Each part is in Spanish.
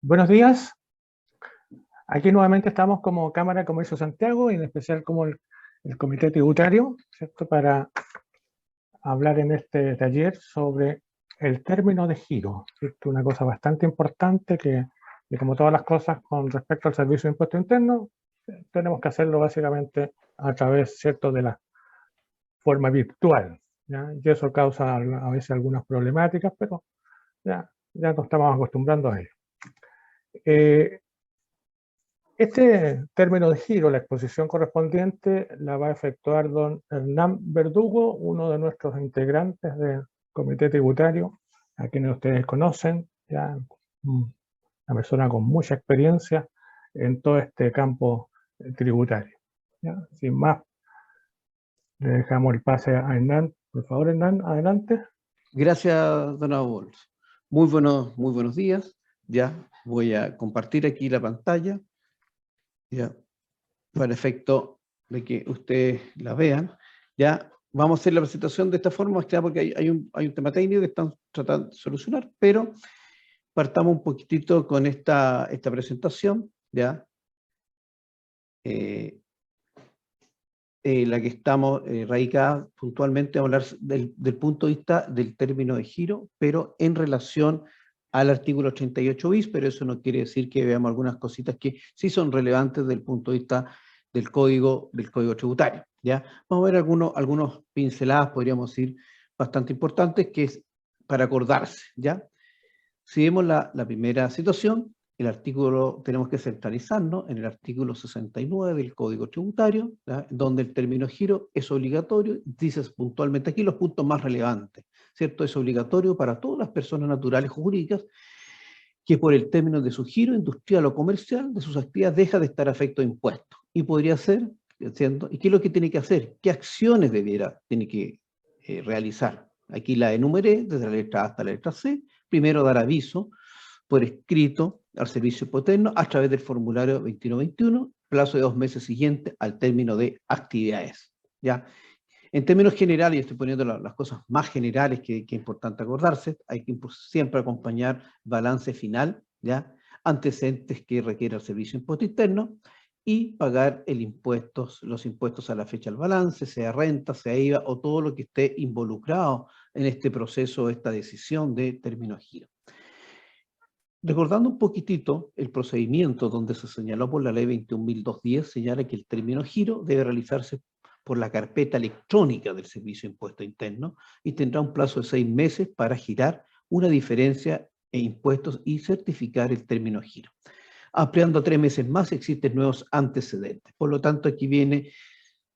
Buenos días. Aquí nuevamente estamos como Cámara de Comercio de Santiago y en especial como el Comité Tributario, ¿cierto? Para hablar en este taller sobre el término de giro, ¿cierto? Una cosa bastante importante que como todas las cosas con respecto al servicio de impuesto interno, tenemos que hacerlo básicamente a través, ¿cierto?, de la forma virtual, ¿ya? Y eso causa a veces algunas problemáticas, pero ya nos estamos acostumbrando a ello. Este término de giro, la exposición correspondiente, la va a efectuar don Hernán Verdugo, uno de nuestros integrantes del Comité Tributario, a quienes ustedes conocen, ya una persona con mucha experiencia en todo este campo tributario. ¿Ya? Sin más, le dejamos el pase a Hernán. Por favor, Hernán, adelante. Gracias, don Adolfo. Muy buenos días. Ya voy a compartir aquí la pantalla, ya, para efecto de que ustedes la vean. Ya vamos a hacer la presentación de esta forma, más que nada porque hay un tema técnico que están tratando de solucionar, pero partamos un poquitito con esta presentación, ya. La que estamos radicada puntualmente a hablar del punto de vista del término de giro, pero en relación al artículo 38 bis, pero eso no quiere decir que veamos algunas cositas que sí son relevantes desde el punto de vista del código tributario, ¿ya? Vamos a ver algunos pinceladas, podríamos decir, bastante importantes, que es para acordarse, ¿ya? Si vemos la primera situación, el artículo, tenemos que centralizarnos en el artículo 69 del Código Tributario, ¿ya? Donde el término giro es obligatorio, dices puntualmente aquí los puntos más relevantes, ¿cierto? Es obligatorio para todas las personas naturales o jurídicas que por el término de su giro industrial o comercial de sus actividades deja de estar afecto a impuestos. Y podría ser, ¿cierto? ¿Y qué es lo que tiene que hacer? ¿Qué acciones tiene que realizar? Aquí la enumeré desde la letra A hasta la letra C. Primero, dar aviso por escrito al servicio hipoterno a través del formulario 2121, plazo de 2 meses siguiente al término de actividades. ¿Ya? En términos generales, y estoy poniendo las cosas más generales que es importante acordarse, hay que siempre acompañar balance final, ¿ya? Antecedentes que requiera el servicio de impuesto interno y pagar los impuestos a la fecha del balance, sea renta, sea IVA o todo lo que esté involucrado en este proceso, esta decisión de término giro. Recordando un poquitito el procedimiento donde se señaló por la ley 21.210, señala que el término giro debe realizarse por la carpeta electrónica del Servicio de Impuesto Interno y tendrá un plazo de 6 meses para girar una diferencia en impuestos y certificar el término giro. Ampliando a 3 meses más existen nuevos antecedentes. Por lo tanto, aquí viene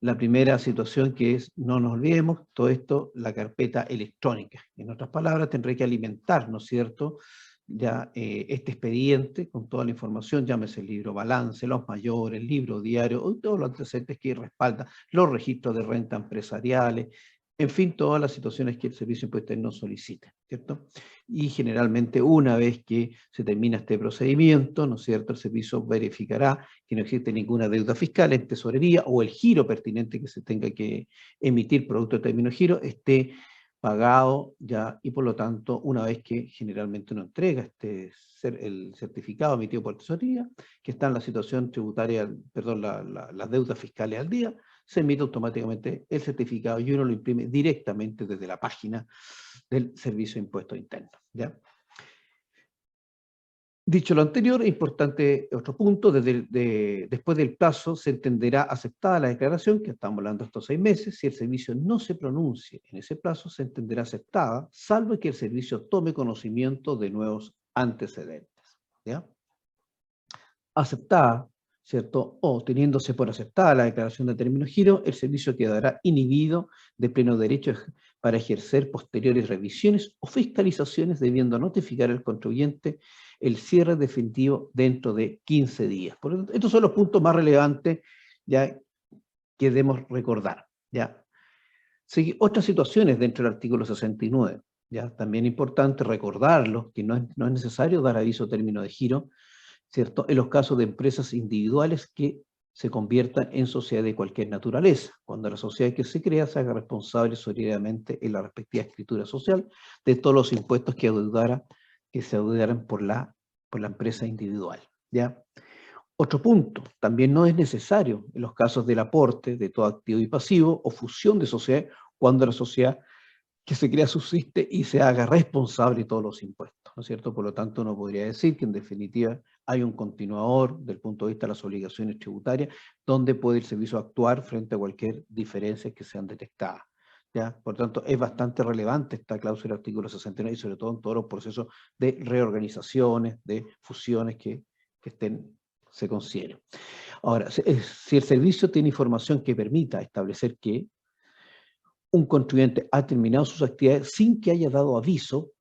la primera situación que es, no nos olvidemos, todo esto, la carpeta electrónica. En otras palabras, tendré que alimentar, ¿no es cierto?, ya este expediente con toda la información, llámese el libro balance, los mayores, el libro diario, todos los antecedentes que respaldan, los registros de renta empresariales, en fin, todas las situaciones que el Servicio de Impuestos Internos solicita, ¿cierto? Y generalmente una vez que se termina este procedimiento, ¿no es cierto?, el servicio verificará que no existe ninguna deuda fiscal en tesorería o el giro pertinente que se tenga que emitir producto de término giro esté pagado ya, y por lo tanto, una vez que generalmente uno entrega el certificado emitido por tesorería, que está en la situación tributaria, perdón, las deudas fiscales al día, se emite automáticamente el certificado y uno lo imprime directamente desde la página del Servicio de Impuestos Internos, ¿ya? Dicho lo anterior, es importante otro punto, después del plazo se entenderá aceptada la declaración, que estamos hablando de estos 6 meses, si el servicio no se pronuncie en ese plazo, se entenderá aceptada, salvo que el servicio tome conocimiento de nuevos antecedentes, ¿ya? Aceptada, ¿cierto? O teniéndose por aceptada la declaración de término giro, el servicio quedará inhibido de pleno derecho para ejercer posteriores revisiones o fiscalizaciones, debiendo notificar al contribuyente el cierre definitivo dentro de 15 días. Por lo tanto, estos son los puntos más relevantes ya que debemos recordar, ¿ya? Otras situaciones dentro del artículo 69, ¿ya? También importante recordarlo, que no es necesario dar aviso término de giro, ¿cierto?, en los casos de empresas individuales que se conviertan en sociedad de cualquier naturaleza, cuando la sociedad que se crea se haga responsable solidariamente en la respectiva escritura social de todos los impuestos que se adeudaran por la por la empresa individual, ¿ya? Otro punto, también no es necesario en los casos del aporte de todo activo y pasivo o fusión de sociedades cuando la sociedad que se crea subsiste y se haga responsable de todos los impuestos, ¿no es cierto? Por lo tanto, uno podría decir que en definitiva hay un continuador del punto de vista de las obligaciones tributarias donde puede el servicio actuar frente a cualquier diferencia que sean detectadas, ¿ya? Por tanto, es bastante relevante esta cláusula del artículo 69 y sobre todo en todos los procesos de reorganizaciones, de fusiones que se consideren. Ahora, si el servicio tiene información que permita establecer que un contribuyente ha terminado sus actividades sin que haya dado aviso,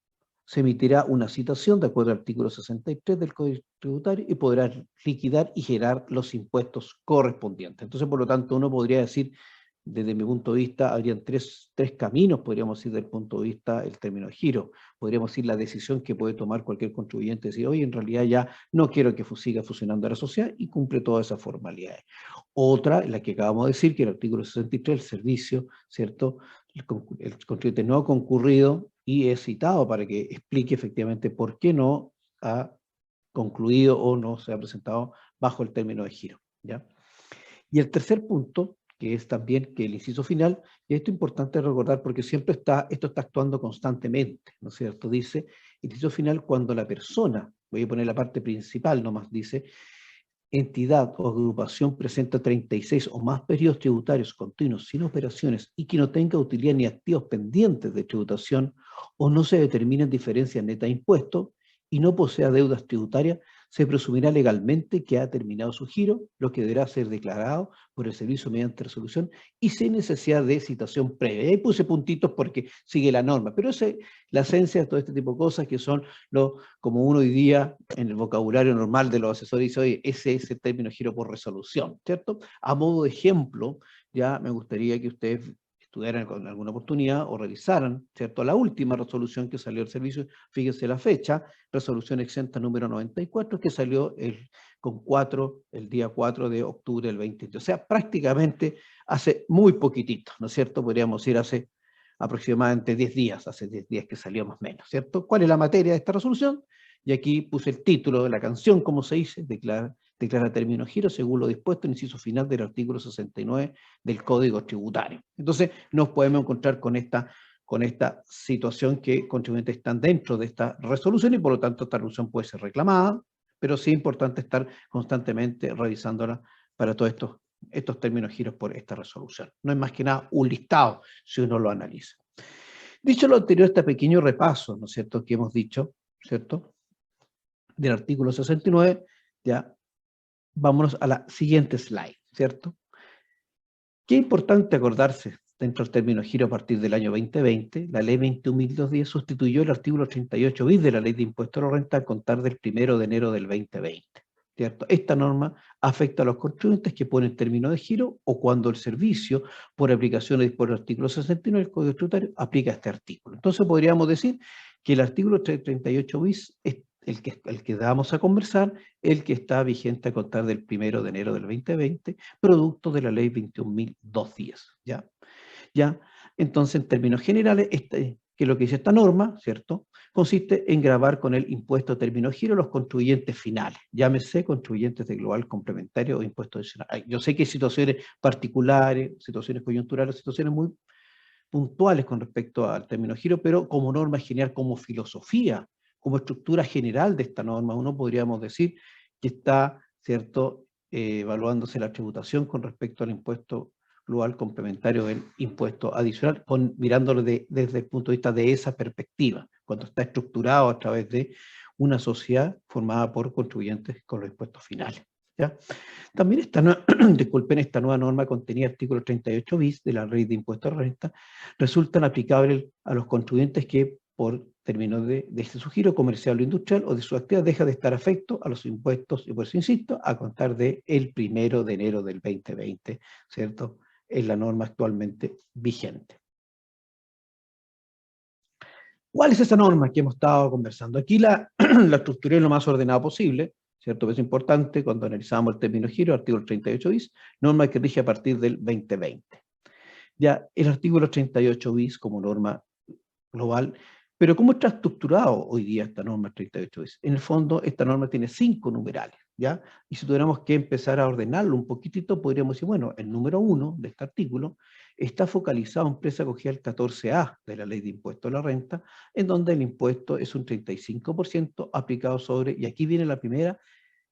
se emitirá una citación de acuerdo al artículo 63 del Código Tributario y podrá liquidar y generar los impuestos correspondientes. Entonces, por lo tanto, uno podría decir, desde mi punto de vista, habrían tres caminos, podríamos decir, desde el punto de vista del término de giro. Podríamos decir la decisión que puede tomar cualquier contribuyente, decir, oye, en realidad ya no quiero que siga fusionando a la sociedad y cumple todas esas formalidades. Otra, la que acabamos de decir, que el artículo 63, el servicio, ¿cierto? El contribuyente no ha concurrido y es citado para que explique efectivamente por qué no ha concluido o no se ha presentado bajo el término de giro, ¿ya? Y el tercer punto, que es también que el inciso final, y esto es importante recordar porque siempre esto está actuando constantemente, ¿no es cierto? Dice, inciso final, cuando la persona, voy a poner la parte principal nomás, dice, entidad o agrupación presenta 36 o más periodos tributarios continuos sin operaciones y que no tenga utilidad ni activos pendientes de tributación o no se determinen diferencias netas de impuestos y no posea deudas tributarias, se presumirá legalmente que ha terminado su giro, lo que deberá ser declarado por el servicio mediante resolución y sin necesidad de citación previa. Ahí puse puntitos porque sigue la norma, pero esa es la esencia de todo este tipo de cosas que son como uno hoy día en el vocabulario normal de los asesores dice, oye, ese es el término giro por resolución, ¿cierto? A modo de ejemplo, ya me gustaría que ustedes estudiaran con alguna oportunidad o revisaran, ¿cierto? La última resolución que salió del servicio, fíjense la fecha, resolución exenta número 94, que salió el día 4 de octubre del 2020. O sea, prácticamente hace muy poquitito, ¿no es cierto? Podríamos ir hace aproximadamente 10 días, hace 10 días que salió más o menos, ¿cierto? ¿Cuál es la materia de esta resolución? Y aquí puse el título de la canción, como se dice, declara término giro según lo dispuesto en el inciso final del artículo 69 del Código Tributario. Entonces, nos podemos encontrar con esta situación que contribuyentes están dentro de esta resolución y por lo tanto esta resolución puede ser reclamada, pero sí es importante estar constantemente revisándola para todos estos términos giros por esta resolución. No es más que nada un listado, si uno lo analiza. Dicho lo anterior, este pequeño repaso, ¿no es cierto?, que hemos dicho, ¿cierto?, del artículo 69, ya vámonos a la siguiente slide, ¿cierto? Qué importante acordarse dentro del término giro a partir del año 2020, la ley 21.210 sustituyó el artículo 38 bis de la ley de impuesto a la renta a contar del 1 de enero del 2020. ¿Cierto? Esta norma afecta a los contribuyentes que ponen término de giro o cuando el servicio, por aplicación del artículo 69 del Código Tributario, aplica este artículo. Entonces podríamos decir que el artículo 38 bis es el que vamos a conversar, el que está vigente a contar del 1 de enero del 2020, producto de la ley 21.210. ¿Ya? Entonces, en términos generales, que es lo que dice esta norma, ¿cierto?, consiste en gravar con el impuesto término giro los contribuyentes finales, llámese contribuyentes de global complementario o impuesto adicional. Yo sé que hay situaciones particulares, situaciones coyunturales, situaciones muy puntuales con respecto al término giro, pero como norma general, como filosofía, como estructura general de esta norma, uno podríamos decir que está, ¿cierto?, evaluándose la tributación con respecto al impuesto global complementario del impuesto adicional, mirándolo desde el punto de vista de esa perspectiva, cuando está estructurado a través de una sociedad formada por contribuyentes con los impuestos finales. ¿Ya? También esta nueva norma contenía artículo 38 bis de la ley de impuestos a la renta, resultan aplicables a los contribuyentes que por términos de su giro comercial o industrial o de su actividad deja de estar afecto a los impuestos, y por eso insisto, a contar del 1 de enero del 2020, ¿cierto?, es la norma actualmente vigente. ¿Cuál es esa norma que hemos estado conversando? Aquí la estructuré lo más ordenado posible, ¿cierto? Es importante cuando analizamos el término giro, artículo 38 bis, norma que rige a partir del 2020. Ya, el artículo 38 bis como norma global Pero ¿cómo está estructurado hoy día esta norma 38 bis? En el fondo, esta norma tiene 5 numerales, ¿ya? Y si tuviéramos que empezar a ordenarlo un poquitito, podríamos decir, bueno, el número 1 de este artículo está focalizado en empresa acogida el 14A de la Ley de Impuesto a la Renta, en donde el impuesto es un 35% aplicado sobre, y aquí viene la primera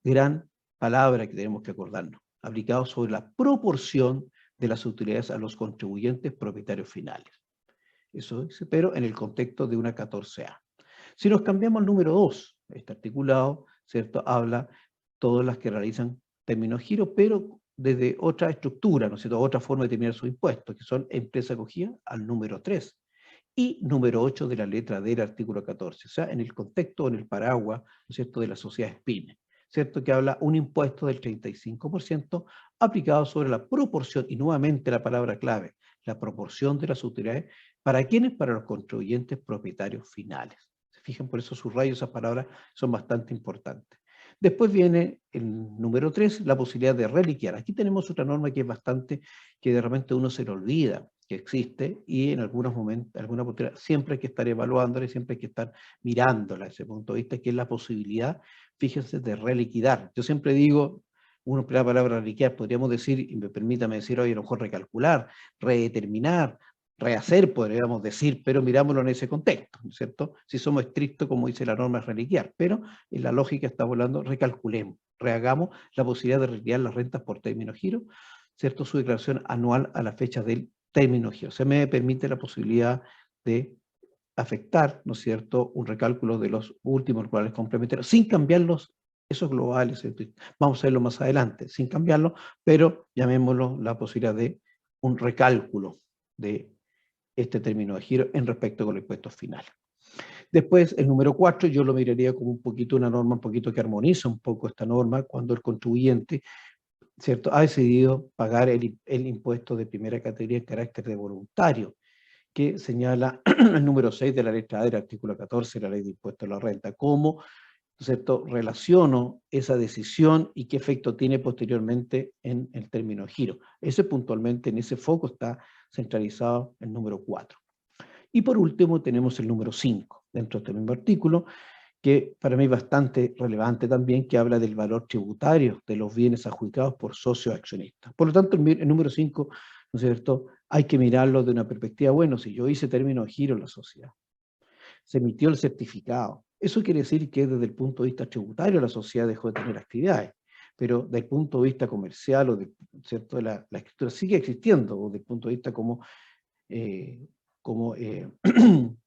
gran palabra que tenemos que acordarnos, aplicado sobre la proporción de las utilidades a los contribuyentes propietarios finales. Eso dice, pero en el contexto de una 14A. Si nos cambiamos al número 2, este articulado, ¿cierto? Habla todas las que realizan términos giro, pero desde otra estructura, ¿no es cierto? Otra forma de determinar sus impuestos, que son empresa acogida al número 3 y número 8 de la letra D del artículo 14, o sea, en el contexto, en el paraguas, ¿no es cierto?, de la sociedad PYME, ¿cierto?, que habla un impuesto del 35% aplicado sobre la proporción, y nuevamente la palabra clave, la proporción de las utilidades, ¿para quiénes? Para los contribuyentes propietarios finales. Se fijan, por eso subrayo esas palabras, son bastante importantes. Después viene el número 3, la posibilidad de reliquiar. Aquí tenemos otra norma que es bastante, que de repente uno se le olvida que existe, y en algunos momentos, alguna postura, siempre hay que estar evaluándola y siempre hay que estar mirándola desde ese punto de vista, que es la posibilidad, fíjense, de reliquidar. Yo siempre digo, uno emplea la palabra reliquidar, podríamos decir, y permítame decir hoy, a lo mejor recalcular, redeterminar, rehacer, podríamos decir, pero mirámoslo en ese contexto, ¿no es cierto? Si somos estrictos, como dice la norma, es reliquear, pero en la lógica está hablando, recalculemos, rehagamos la posibilidad de reliquear las rentas por término giro, ¿cierto? Su declaración anual a la fecha del término giro. Se me permite la posibilidad de afectar, ¿no es cierto?, un recálculo de los últimos globales complementarios, sin cambiarlos, esos globales, ¿cierto? Vamos a verlo más adelante, sin cambiarlo, pero llamémoslo la posibilidad de un recálculo de este término de giro en respecto con los impuestos finales. Después, el número 4, yo lo miraría como un poquito una norma, un poquito que armoniza un poco esta norma, cuando el contribuyente, ¿cierto?, ha decidido pagar el impuesto de primera categoría en carácter de voluntario, que señala el número 6 de la letra A del artículo 14 de la Ley de Impuesto a la Renta, cómo, ¿cierto?, relaciono esa decisión y qué efecto tiene posteriormente en el término de giro. Ese puntualmente, en ese foco está centralizado el número 4. Y por último tenemos el número 5, dentro de este mismo artículo, que para mí es bastante relevante también, que habla del valor tributario de los bienes adjudicados por socios accionistas. Por lo tanto, el número 5, ¿no es cierto?, hay que mirarlo de una perspectiva, bueno, si yo hice término de giro en la sociedad, se emitió el certificado, eso quiere decir que desde el punto de vista tributario la sociedad dejó de tener actividades, pero desde el punto de vista comercial, o ¿cierto?, la escritura sigue existiendo, o desde el punto de vista como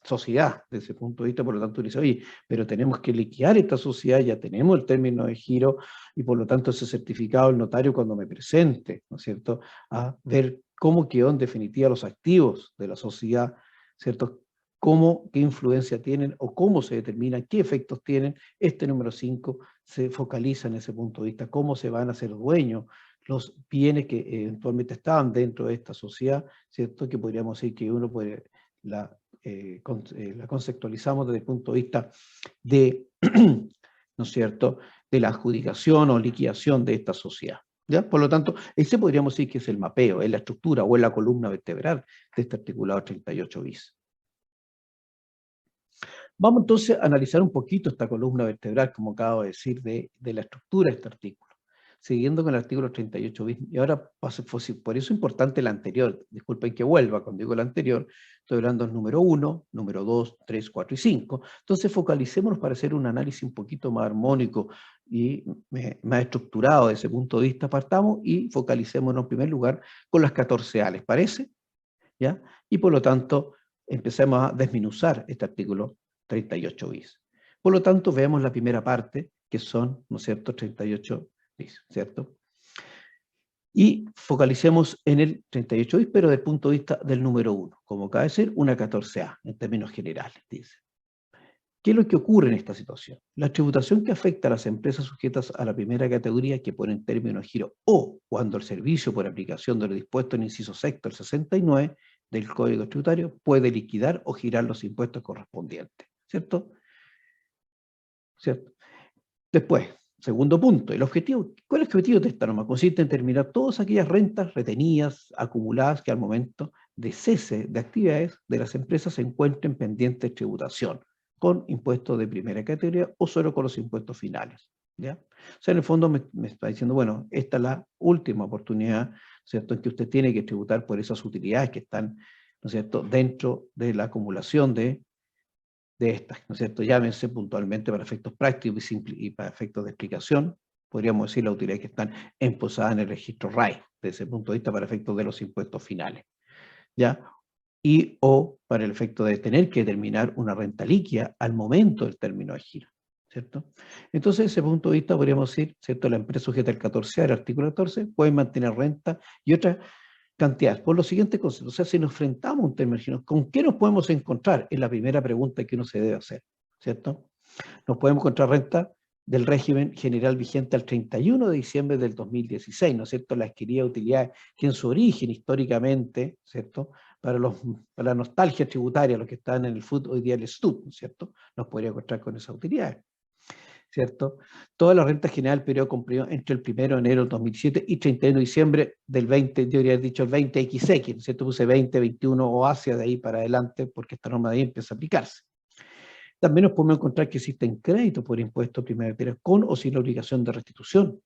sociedad, desde ese punto de vista. Por lo tanto, dice, oye, pero tenemos que liquidar esta sociedad, ya tenemos el término de giro, y por lo tanto ese certificado el notario cuando me presente, ¿no es cierto?, a ver cómo quedó en definitiva los activos de la sociedad, ¿cierto?, qué influencia tienen o cómo se determinan, qué efectos tienen. Este número 5 se focaliza en ese punto de vista, cómo se van a hacer dueños los bienes que eventualmente estaban dentro de esta sociedad, ¿cierto?, que podríamos decir que uno puede, la conceptualizamos desde el punto de vista de, ¿no es cierto?, de la adjudicación o liquidación de esta sociedad, ¿ya? Por lo tanto, ese podríamos decir que es el mapeo, es la estructura o es la columna vertebral de este articulado 38 bis. Vamos entonces a analizar un poquito esta columna vertebral, como acabo de decir, de la estructura de este artículo, siguiendo con el artículo 38 bis, y ahora, por eso es importante el anterior, disculpen que vuelva, cuando digo el anterior, estoy hablando del número 1, número 2, 3, 4 y 5, entonces focalicémonos para hacer un análisis un poquito más armónico y más estructurado desde ese punto de vista. Partamos y focalicémonos en primer lugar con las 14A, ¿les parece? ¿Ya? Y por lo tanto, empecemos a desmenuzar este artículo 38 bis. Por lo tanto, veamos la primera parte, que son, ¿no es cierto?, 38 bis, ¿cierto? Y focalicemos en el 38 bis, pero desde el punto de vista del número 1, como acaba de decir, una 14A, en términos generales, dice. ¿Qué es lo que ocurre en esta situación? La tributación que afecta a las empresas sujetas a la primera categoría, que ponen término de giro, o cuando el servicio por aplicación de lo dispuesto en inciso sexto del 69 del Código Tributario puede liquidar o girar los impuestos correspondientes, ¿cierto? ¿Cierto? Después, segundo punto, el objetivo. ¿Cuál es el objetivo de esta norma? Consiste en terminar todas aquellas rentas retenidas, acumuladas, que al momento de cese de actividades de las empresas se encuentren pendientes de tributación con impuestos de primera categoría o solo con los impuestos finales, ¿ya? O sea, en el fondo me está diciendo, bueno, esta es la última oportunidad, ¿cierto?, en que usted tiene que tributar por esas utilidades que están, ¿no es cierto?, dentro de la acumulación de estas, ¿no es cierto? Llámense puntualmente para efectos prácticos y para efectos de explicación, podríamos decir las utilidades que están emposadas en el registro RAI, desde ese punto de vista para efectos de los impuestos finales, ¿ya? Y o para el efecto de tener que determinar una renta líquida al momento del término de giro, ¿cierto? Entonces, desde ese punto de vista podríamos decir, ¿cierto?, la empresa sujeta al 14, al artículo 14, puede mantener renta y otras cantidades, por los siguientes conceptos. O sea, si nos enfrentamos a un término de giro, ¿con qué nos podemos encontrar? Es la primera pregunta que uno se debe hacer, ¿cierto? Nos podemos encontrar renta del régimen general vigente al 31 de diciembre del 2016, ¿no es cierto?, las adquiridas utilidades que en su origen históricamente, ¿cierto?, para la nostalgia tributaria, los que están en el FUT hoy día el STUT, ¿no es cierto?, nos podría encontrar con esas utilidades, ¿cierto? Toda la renta general del periodo comprendido entre el 1 de enero del 2007 y 31 de diciembre del 20, yo habría dicho el 20XX, ¿no es cierto?, puse 20, 21 o hacia de ahí para adelante porque esta norma de ahí empieza a aplicarse. También nos podemos encontrar que existen créditos por impuesto primero con o sin la obligación de restitución.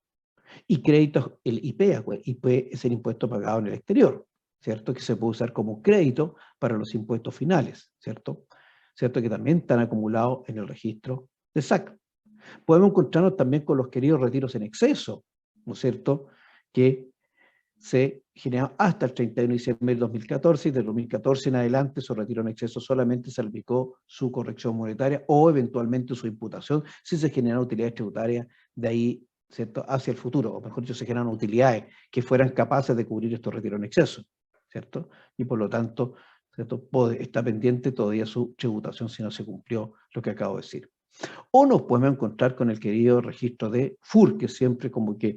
Y créditos, el IPEA, IP es el impuesto pagado en el exterior, ¿cierto? Que se puede usar como crédito para los impuestos finales, ¿cierto? ¿Cierto? Que también están acumulados en el registro de SAC. Podemos encontrarnos también con los queridos retiros en exceso, ¿no es cierto? Que se generó hasta el 31 de diciembre del 2014 y del 2014 en adelante su retiro en exceso solamente se aplicó su corrección monetaria o eventualmente su imputación si se generan utilidades tributarias de ahí, ¿cierto?, hacia el futuro, o mejor dicho, se generan utilidades que fueran capaces de cubrir estos retiros en exceso, ¿cierto? Y por lo tanto, ¿cierto?, está pendiente todavía su tributación si no se cumplió lo que acabo de decir. O nos podemos encontrar con el querido registro de FUR, que siempre como que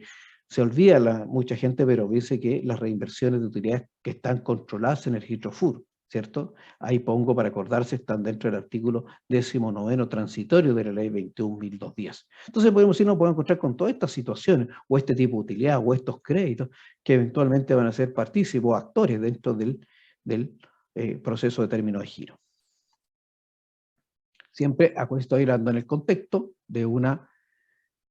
se olvida mucha gente, pero dice que las reinversiones de utilidades que están controladas en el registro FUR, ¿cierto? Ahí pongo para acordarse, están dentro del artículo 19 transitorio de la ley 21.210. Entonces podemos decir, nos podemos encontrar con todas estas situaciones, o este tipo de utilidad, o estos créditos, que eventualmente van a ser partícipes o actores dentro del proceso de término de giro. Siempre estoy hablando en el contexto de una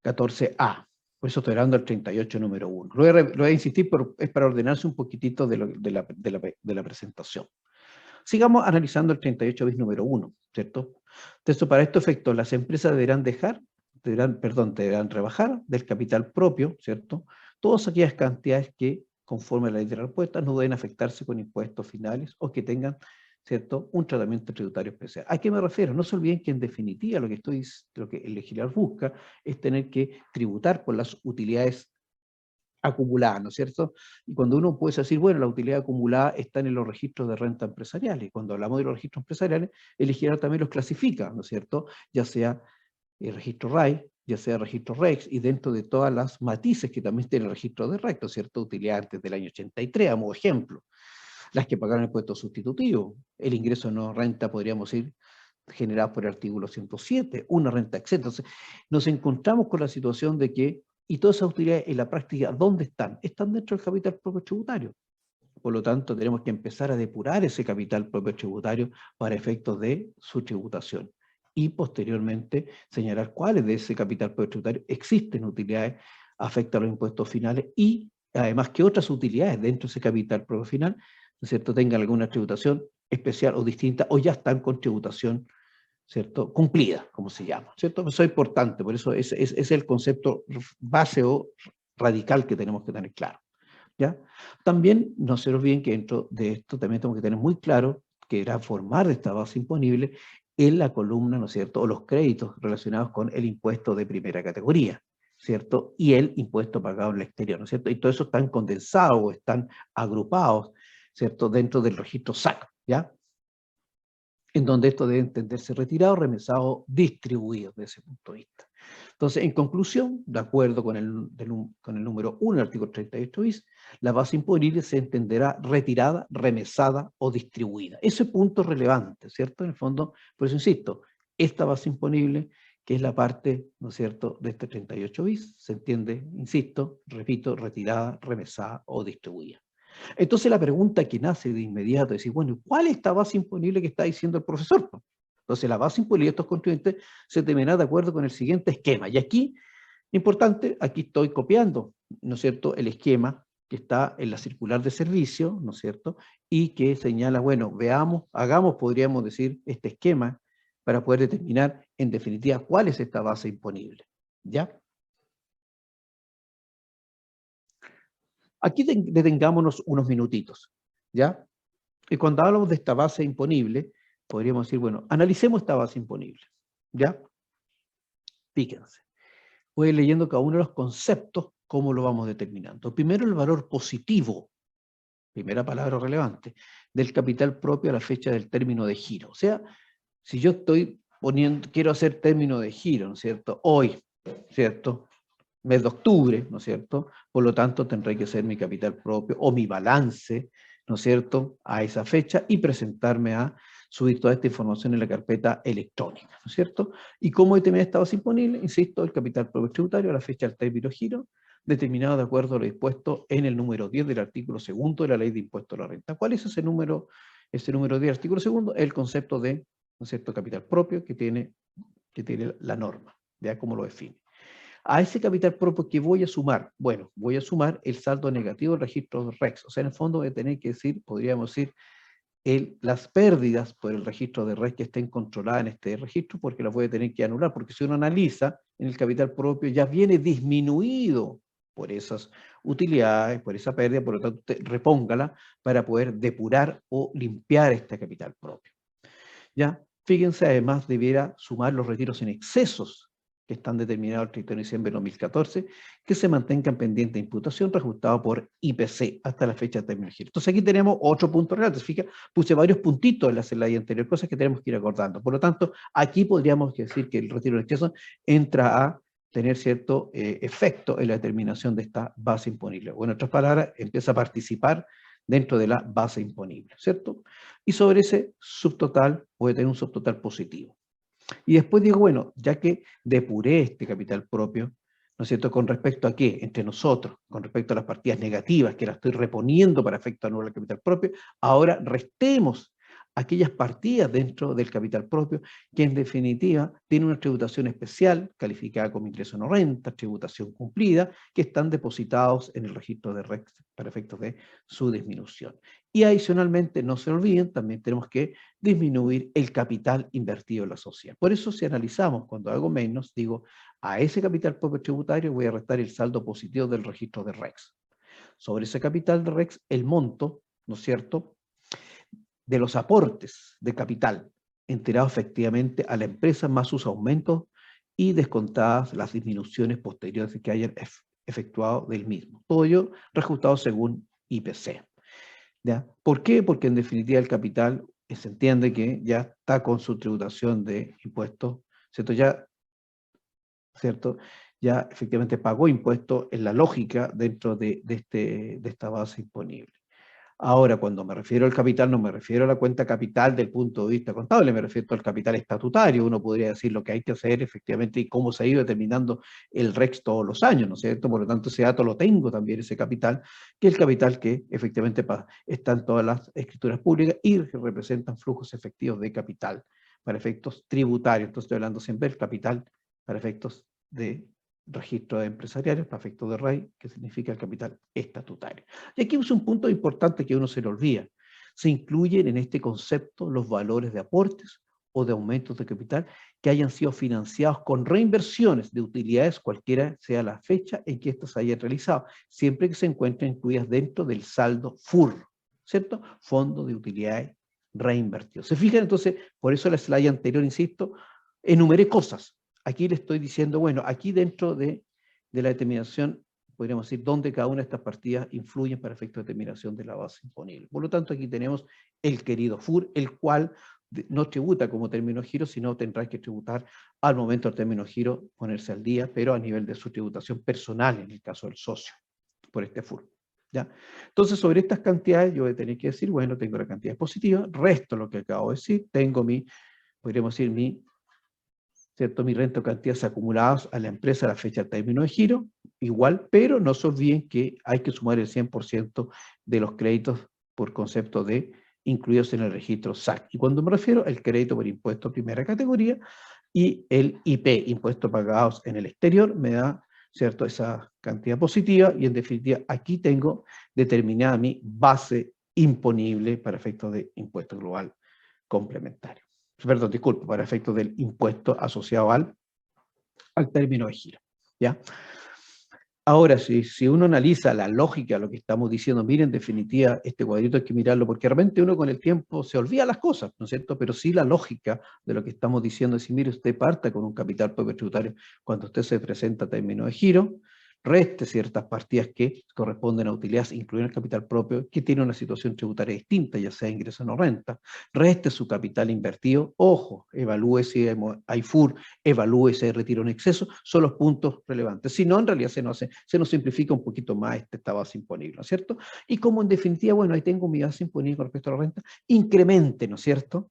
14A. Por eso estoy hablando del 38 número 1. Lo voy a insistir, pero es para ordenarse un poquitito de la presentación. Sigamos analizando el 38 bis número 1, ¿cierto? Entonces, para este efecto, las empresas deberán rebajar del capital propio, ¿cierto?, todas aquellas cantidades que, conforme a la ley de la respuesta, no deben afectarse con impuestos finales o que tengan, ¿cierto?, un tratamiento tributario especial. ¿A qué me refiero? No se olviden que en definitiva lo que el legislador busca es tener que tributar por las utilidades acumuladas, ¿no es cierto? Y cuando uno puede decir, bueno, la utilidad acumulada está en los registros de renta empresariales, y cuando hablamos de los registros empresariales, el legislador también los clasifica, ¿no es cierto?, ya sea el registro RAI, ya sea el registro REX, y dentro de todas las matices que también tiene el registro de REX, ¿no es cierto?, utilidad antes del año 83, a modo ejemplo, las que pagaron el impuesto sustitutivo, el ingreso no renta, podríamos decir, generado por el artículo 107, una renta exenta. Entonces, nos encontramos con la situación de que, y todas esas utilidades en la práctica, ¿dónde están? Están dentro del capital propio tributario. Por lo tanto, tenemos que empezar a depurar ese capital propio tributario para efectos de su tributación. Y posteriormente señalar cuáles de ese capital propio tributario existen utilidades, afectan a los impuestos finales y además que otras utilidades dentro de ese capital propio final, ¿no es cierto?, tengan alguna tributación especial o distinta o ya están con tributación, ¿cierto?, cumplida, como se llama, ¿cierto? Eso es importante, por eso es el concepto base o radical que tenemos que tener claro, ¿ya? También no se olviden que dentro de esto también tenemos que tener muy claro que era formar de esta base imponible en la columna, ¿no es cierto?, o los créditos relacionados con el impuesto de primera categoría, ¿cierto?, y el impuesto pagado en el exterior, ¿no es cierto? Y todo eso están condensados o están agrupados, ¿cierto?, dentro del registro SAC, ¿ya?, en donde esto debe entenderse retirado, remesado, distribuido desde ese punto de vista. Entonces, en conclusión, de acuerdo con el número 1 del artículo 38 bis, la base imponible se entenderá retirada, remesada o distribuida. Ese punto es relevante, ¿cierto? En el fondo, por eso insisto, esta base imponible, que es la parte, ¿no es cierto?, de este 38 bis, se entiende, insisto, repito, retirada, remesada o distribuida. Entonces la pregunta que nace de inmediato es decir, bueno, ¿cuál es esta base imponible que está diciendo el profesor? Entonces la base imponible de estos contribuyentes se determinará de acuerdo con el siguiente esquema. Y aquí, importante, aquí estoy copiando, ¿no es cierto?, el esquema que está en la circular de servicio, ¿no es cierto?, y que señala, bueno, veamos, hagamos, podríamos decir, este esquema para poder determinar, en definitiva, cuál es esta base imponible. ¿Ya? Aquí detengámonos unos minutitos, ¿ya? Y cuando hablamos de esta base imponible, podríamos decir, bueno, analicemos esta base imponible, ¿ya? Fíjense. Voy leyendo cada uno de los conceptos, cómo lo vamos determinando. Primero, el valor positivo, primera palabra relevante, del capital propio a la fecha del término de giro. O sea, si yo estoy poniendo, quiero hacer término de giro, ¿no es cierto? Hoy, ¿cierto? Mes de octubre, ¿no es cierto? Por lo tanto, tendré que hacer mi capital propio o mi balance, ¿no es cierto?, a esa fecha y presentarme a subir toda esta información en la carpeta electrónica, ¿no es cierto? ¿Y cómo determinar esta base imponible? Insisto, el capital propio tributario a la fecha del término giro, determinado de acuerdo a lo dispuesto en el número 10 del artículo 2 de la Ley de Impuesto a la Renta. ¿Cuál es ese número 10 del artículo 2? El concepto de, ¿no es cierto?, capital propio que tiene la norma, ¿ya? ¿Cómo lo define? A ese capital propio que voy a sumar, bueno, voy a sumar el saldo negativo del registro REX. O sea, en el fondo voy a tener que decir, podríamos decir, las pérdidas por el registro de REX que estén controladas en este registro, porque las voy a tener que anular, porque si uno analiza, en el capital propio ya viene disminuido por esas utilidades, por esa pérdida, por lo tanto, repóngala para poder depurar o limpiar este capital propio. ¿Ya? Fíjense, además, debiera sumar los retiros en excesos que están determinados el 31 de diciembre de 2014, que se mantengan pendientes de imputación reajustado por IPC hasta la fecha de término de giro. Entonces aquí tenemos otro punto relevante. Fíjate, puse varios puntitos en la slide anterior, cosas que tenemos que ir acordando. Por lo tanto, aquí podríamos decir que el retiro en exceso entra a tener cierto efecto en la determinación de esta base imponible. O en otras palabras, empieza a participar dentro de la base imponible, ¿cierto? Y sobre ese subtotal puede tener un subtotal positivo. Y después digo, bueno, ya que depuré este capital propio, ¿no es cierto?, con respecto a qué, entre nosotros, con respecto a las partidas negativas que las estoy reponiendo para efecto anular el capital propio, ahora restemos aquellas partidas dentro del capital propio que en definitiva tienen una tributación especial, calificada como ingreso no renta, tributación cumplida, que están depositados en el registro de REX para efectos de su disminución. Y adicionalmente, no se olviden, también tenemos que disminuir el capital invertido en la sociedad. Por eso, si analizamos, cuando hago menos, digo, a ese capital propio tributario voy a restar el saldo positivo del registro de REX. Sobre ese capital de REX, el monto, ¿no es cierto?, de los aportes de capital enterados efectivamente a la empresa, más sus aumentos y descontadas las disminuciones posteriores que hayan efectuado del mismo. Todo ello reajustado según IPC. ¿Ya? ¿Por qué? Porque en definitiva el capital se entiende que ya está con su tributación de impuestos, ¿cierto? ¿Cierto? Ya efectivamente pagó impuestos en la lógica dentro de esta base imponible. Ahora, cuando me refiero al capital, no me refiero a la cuenta capital del punto de vista contable, me refiero al capital estatutario. Uno podría decir lo que hay que hacer efectivamente y cómo se ha ido determinando el REX todos los años, ¿no es cierto? Por lo tanto, ese dato lo tengo también, ese capital, que es el capital que efectivamente está en todas las escrituras públicas y que representan flujos efectivos de capital para efectos tributarios. Entonces, estoy hablando siempre del capital para efectos de registro de empresariales, para efectos de REI, que significa el capital estatutario. Y aquí es un punto importante que uno se le olvida. Se incluyen en este concepto los valores de aportes o de aumentos de capital que hayan sido financiados con reinversiones de utilidades, cualquiera sea la fecha en que éstas se hayan realizado, siempre que se encuentren incluidas dentro del saldo FUR, ¿cierto? Fondo de utilidades reinvertidos. ¿Se fijan? Entonces, por eso la slide anterior, insisto, enumeré cosas. Aquí le estoy diciendo, bueno, aquí dentro de la determinación, podríamos decir, dónde cada una de estas partidas influyen para efecto de determinación de la base imponible. Por lo tanto, aquí tenemos el querido FUR, el cual no tributa como término giro, sino tendrá que tributar al momento del término giro, ponerse al día, pero a nivel de su tributación personal, en el caso del socio, por este FUR. ¿Ya? Entonces, sobre estas cantidades, yo voy a tener que decir, bueno, tengo la cantidad positiva, resto lo que acabo de decir, tengo podríamos decir, ¿cierto?, mi renta o cantidades acumuladas a la empresa a la fecha del término de giro, igual, pero no se olviden que hay que sumar el 100% de los créditos por concepto de incluidos en el registro SAC. Y cuando me refiero al crédito por impuesto primera categoría y el IP, impuestos pagados en el exterior, me da, ¿cierto?, esa cantidad positiva, y en definitiva aquí tengo determinada mi base imponible para efectos de impuesto global complementario. Perdón, disculpe, para efectos del impuesto asociado al término de giro, ¿ya? Ahora, si uno analiza la lógica de lo que estamos diciendo, miren, en definitiva, este cuadrito hay que mirarlo, porque realmente uno con el tiempo se olvida las cosas, ¿no es cierto? Pero sí la lógica de lo que estamos diciendo es, si mire, usted parta con un capital propio tributario cuando usted se presenta a término de giro, reste ciertas partidas que corresponden a utilidades, incluyendo el capital propio, que tiene una situación tributaria distinta, ya sea ingreso o no renta, reste su capital invertido, ojo, evalúe si hay FUR, evalúe si hay retiro en exceso, son los puntos relevantes. Si no, en realidad se nos simplifica un poquito más esta base imponible, ¿no es cierto? Y como en definitiva, bueno, ahí tengo mi base imponible con respecto a la renta, incremente, ¿no es cierto?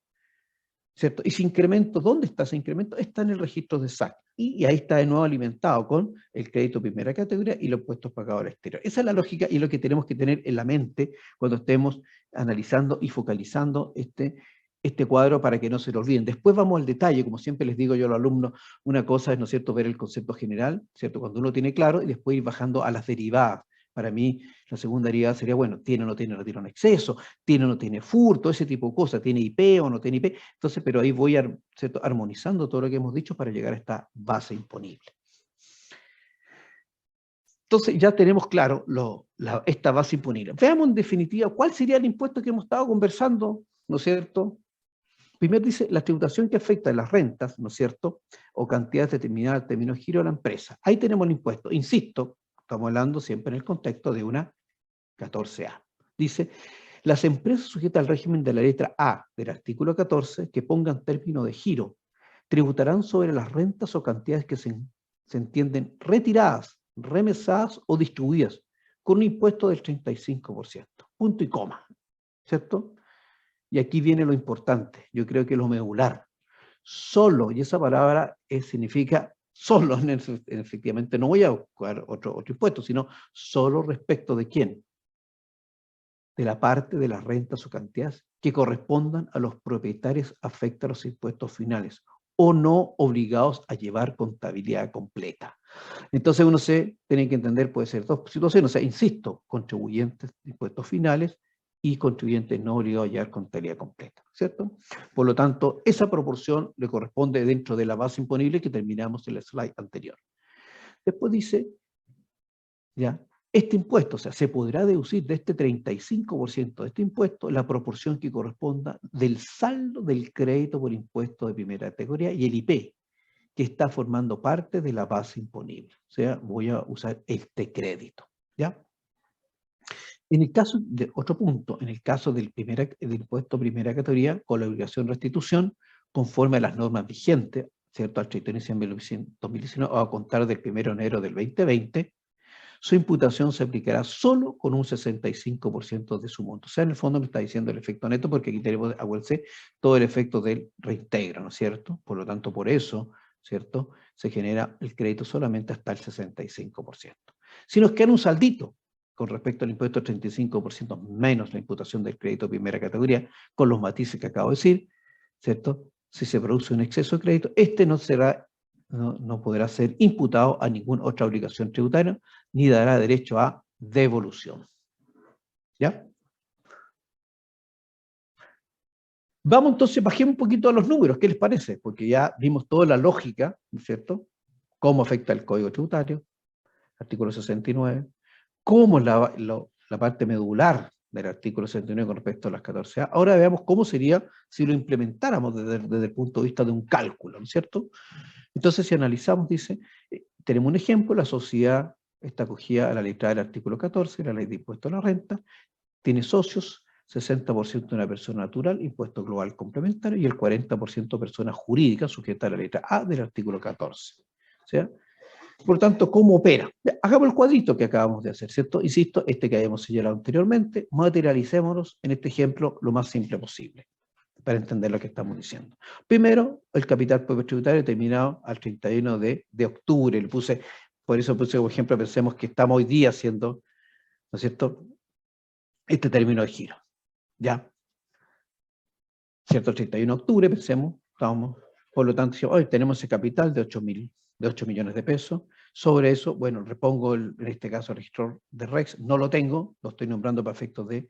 ¿Cierto? Y ese incremento, ¿dónde está ese incremento? Está en el registro de SAC. Y ahí está de nuevo alimentado con el crédito primera categoría y los impuestos pagados al exterior. Esa es la lógica y lo que tenemos que tener en la mente cuando estemos analizando y focalizando este cuadro para que no se lo olviden. Después vamos al detalle, como siempre les digo yo a los alumnos, una cosa es, ¿no es cierto?, ver el concepto general, ¿cierto?, cuando uno tiene claro, y después ir bajando a las derivadas. Para mí, la segunda derivada sería, bueno, ¿tiene o no tiene retiro en exceso? ¿Tiene o no tiene FUR? Todo ese tipo de cosas. ¿Tiene IP o no tiene IP? Entonces, pero ahí voy armonizando todo lo que hemos dicho para llegar a esta base imponible. Entonces, ya tenemos claro esta base imponible. Veamos en definitiva cuál sería el impuesto que hemos estado conversando, ¿no es cierto? Primero dice, la tributación que afecta a las rentas, ¿no es cierto?, o cantidades determinadas en términos de giro de la empresa. Ahí tenemos el impuesto. Insisto, estamos hablando siempre en el contexto de una 14A. Dice, las empresas sujetas al régimen de la letra A del artículo 14 que pongan término de giro tributarán sobre las rentas o cantidades que se entienden retiradas, remesadas o distribuidas con un impuesto del 35%. Punto y coma. ¿Cierto? Y aquí viene lo importante, yo creo que lo medular. Solo, y esa palabra significa solo, efectivamente no voy a buscar otro impuesto, sino solo respecto de quién. De la parte de las rentas o cantidades que correspondan a los propietarios afecta a los impuestos finales o no obligados a llevar contabilidad completa. Entonces uno tiene que entender, puede ser dos situaciones, o sea, insisto, contribuyentes de impuestos finales y contribuyentes no obligados a llevar contabilidad completa, ¿cierto? Por lo tanto, esa proporción le corresponde dentro de la base imponible que terminamos en el slide anterior. Después dice, ya, este impuesto, o sea, se podrá deducir de este 35% de este impuesto la proporción que corresponda del saldo del crédito por impuesto de primera categoría y el IP, que está formando parte de la base imponible. O sea, voy a usar este crédito, ¿ya? En el caso de otro punto, en el caso del impuesto primera categoría, con la obligación de restitución, conforme a las normas vigentes, ¿cierto?, al 31 de diciembre de 2019 o a contar del 1 de enero del 2020, su imputación se aplicará solo con un 65% de su monto. O sea, en el fondo me está diciendo el efecto neto, porque aquí tenemos, acuérdense, todo el efecto del reintegro, ¿no es cierto? Por lo tanto, por eso, ¿cierto?, se genera el crédito solamente hasta el 65%. Si nos queda un saldito con respecto al impuesto del 35% menos la imputación del crédito primera categoría, con los matices que acabo de decir, ¿cierto? Si se produce un exceso de crédito, este no podrá ser imputado a ninguna otra obligación tributaria, ni dará derecho a devolución. ¿Ya? Vamos entonces, bajemos un poquito a los números, ¿qué les parece? Porque ya vimos toda la lógica, ¿no es cierto? Cómo afecta el Código Tributario, artículo 69, cómo la parte medular del artículo 69 con respecto a las 14A. Ahora veamos cómo sería si lo implementáramos desde el punto de vista de un cálculo, ¿no es cierto? Entonces, si analizamos, dice, tenemos un ejemplo, la sociedad está acogida a la letra del artículo 14, la ley de impuesto a la renta, tiene socios, 60% de una persona natural, impuesto global complementario, y el 40% persona jurídica sujeta a la letra A del artículo 14. O sea, por tanto, ¿cómo opera? Hagamos el cuadrito que acabamos de hacer, ¿cierto? Insisto, este que habíamos señalado anteriormente, materialicémonos en este ejemplo lo más simple posible, para entender lo que estamos diciendo. Primero, el capital propio tributario terminado al 31 de octubre, le puse Por eso, por ejemplo, pensemos que estamos hoy día haciendo, ¿no es cierto?, este término de giro, ¿ya? ¿Cierto? El 31 de octubre, pensemos, estamos, por lo tanto, hoy tenemos ese capital de 8 millones de pesos. Sobre eso, bueno, repongo, en este caso, el registro de REX, no lo tengo, lo estoy nombrando para efectos del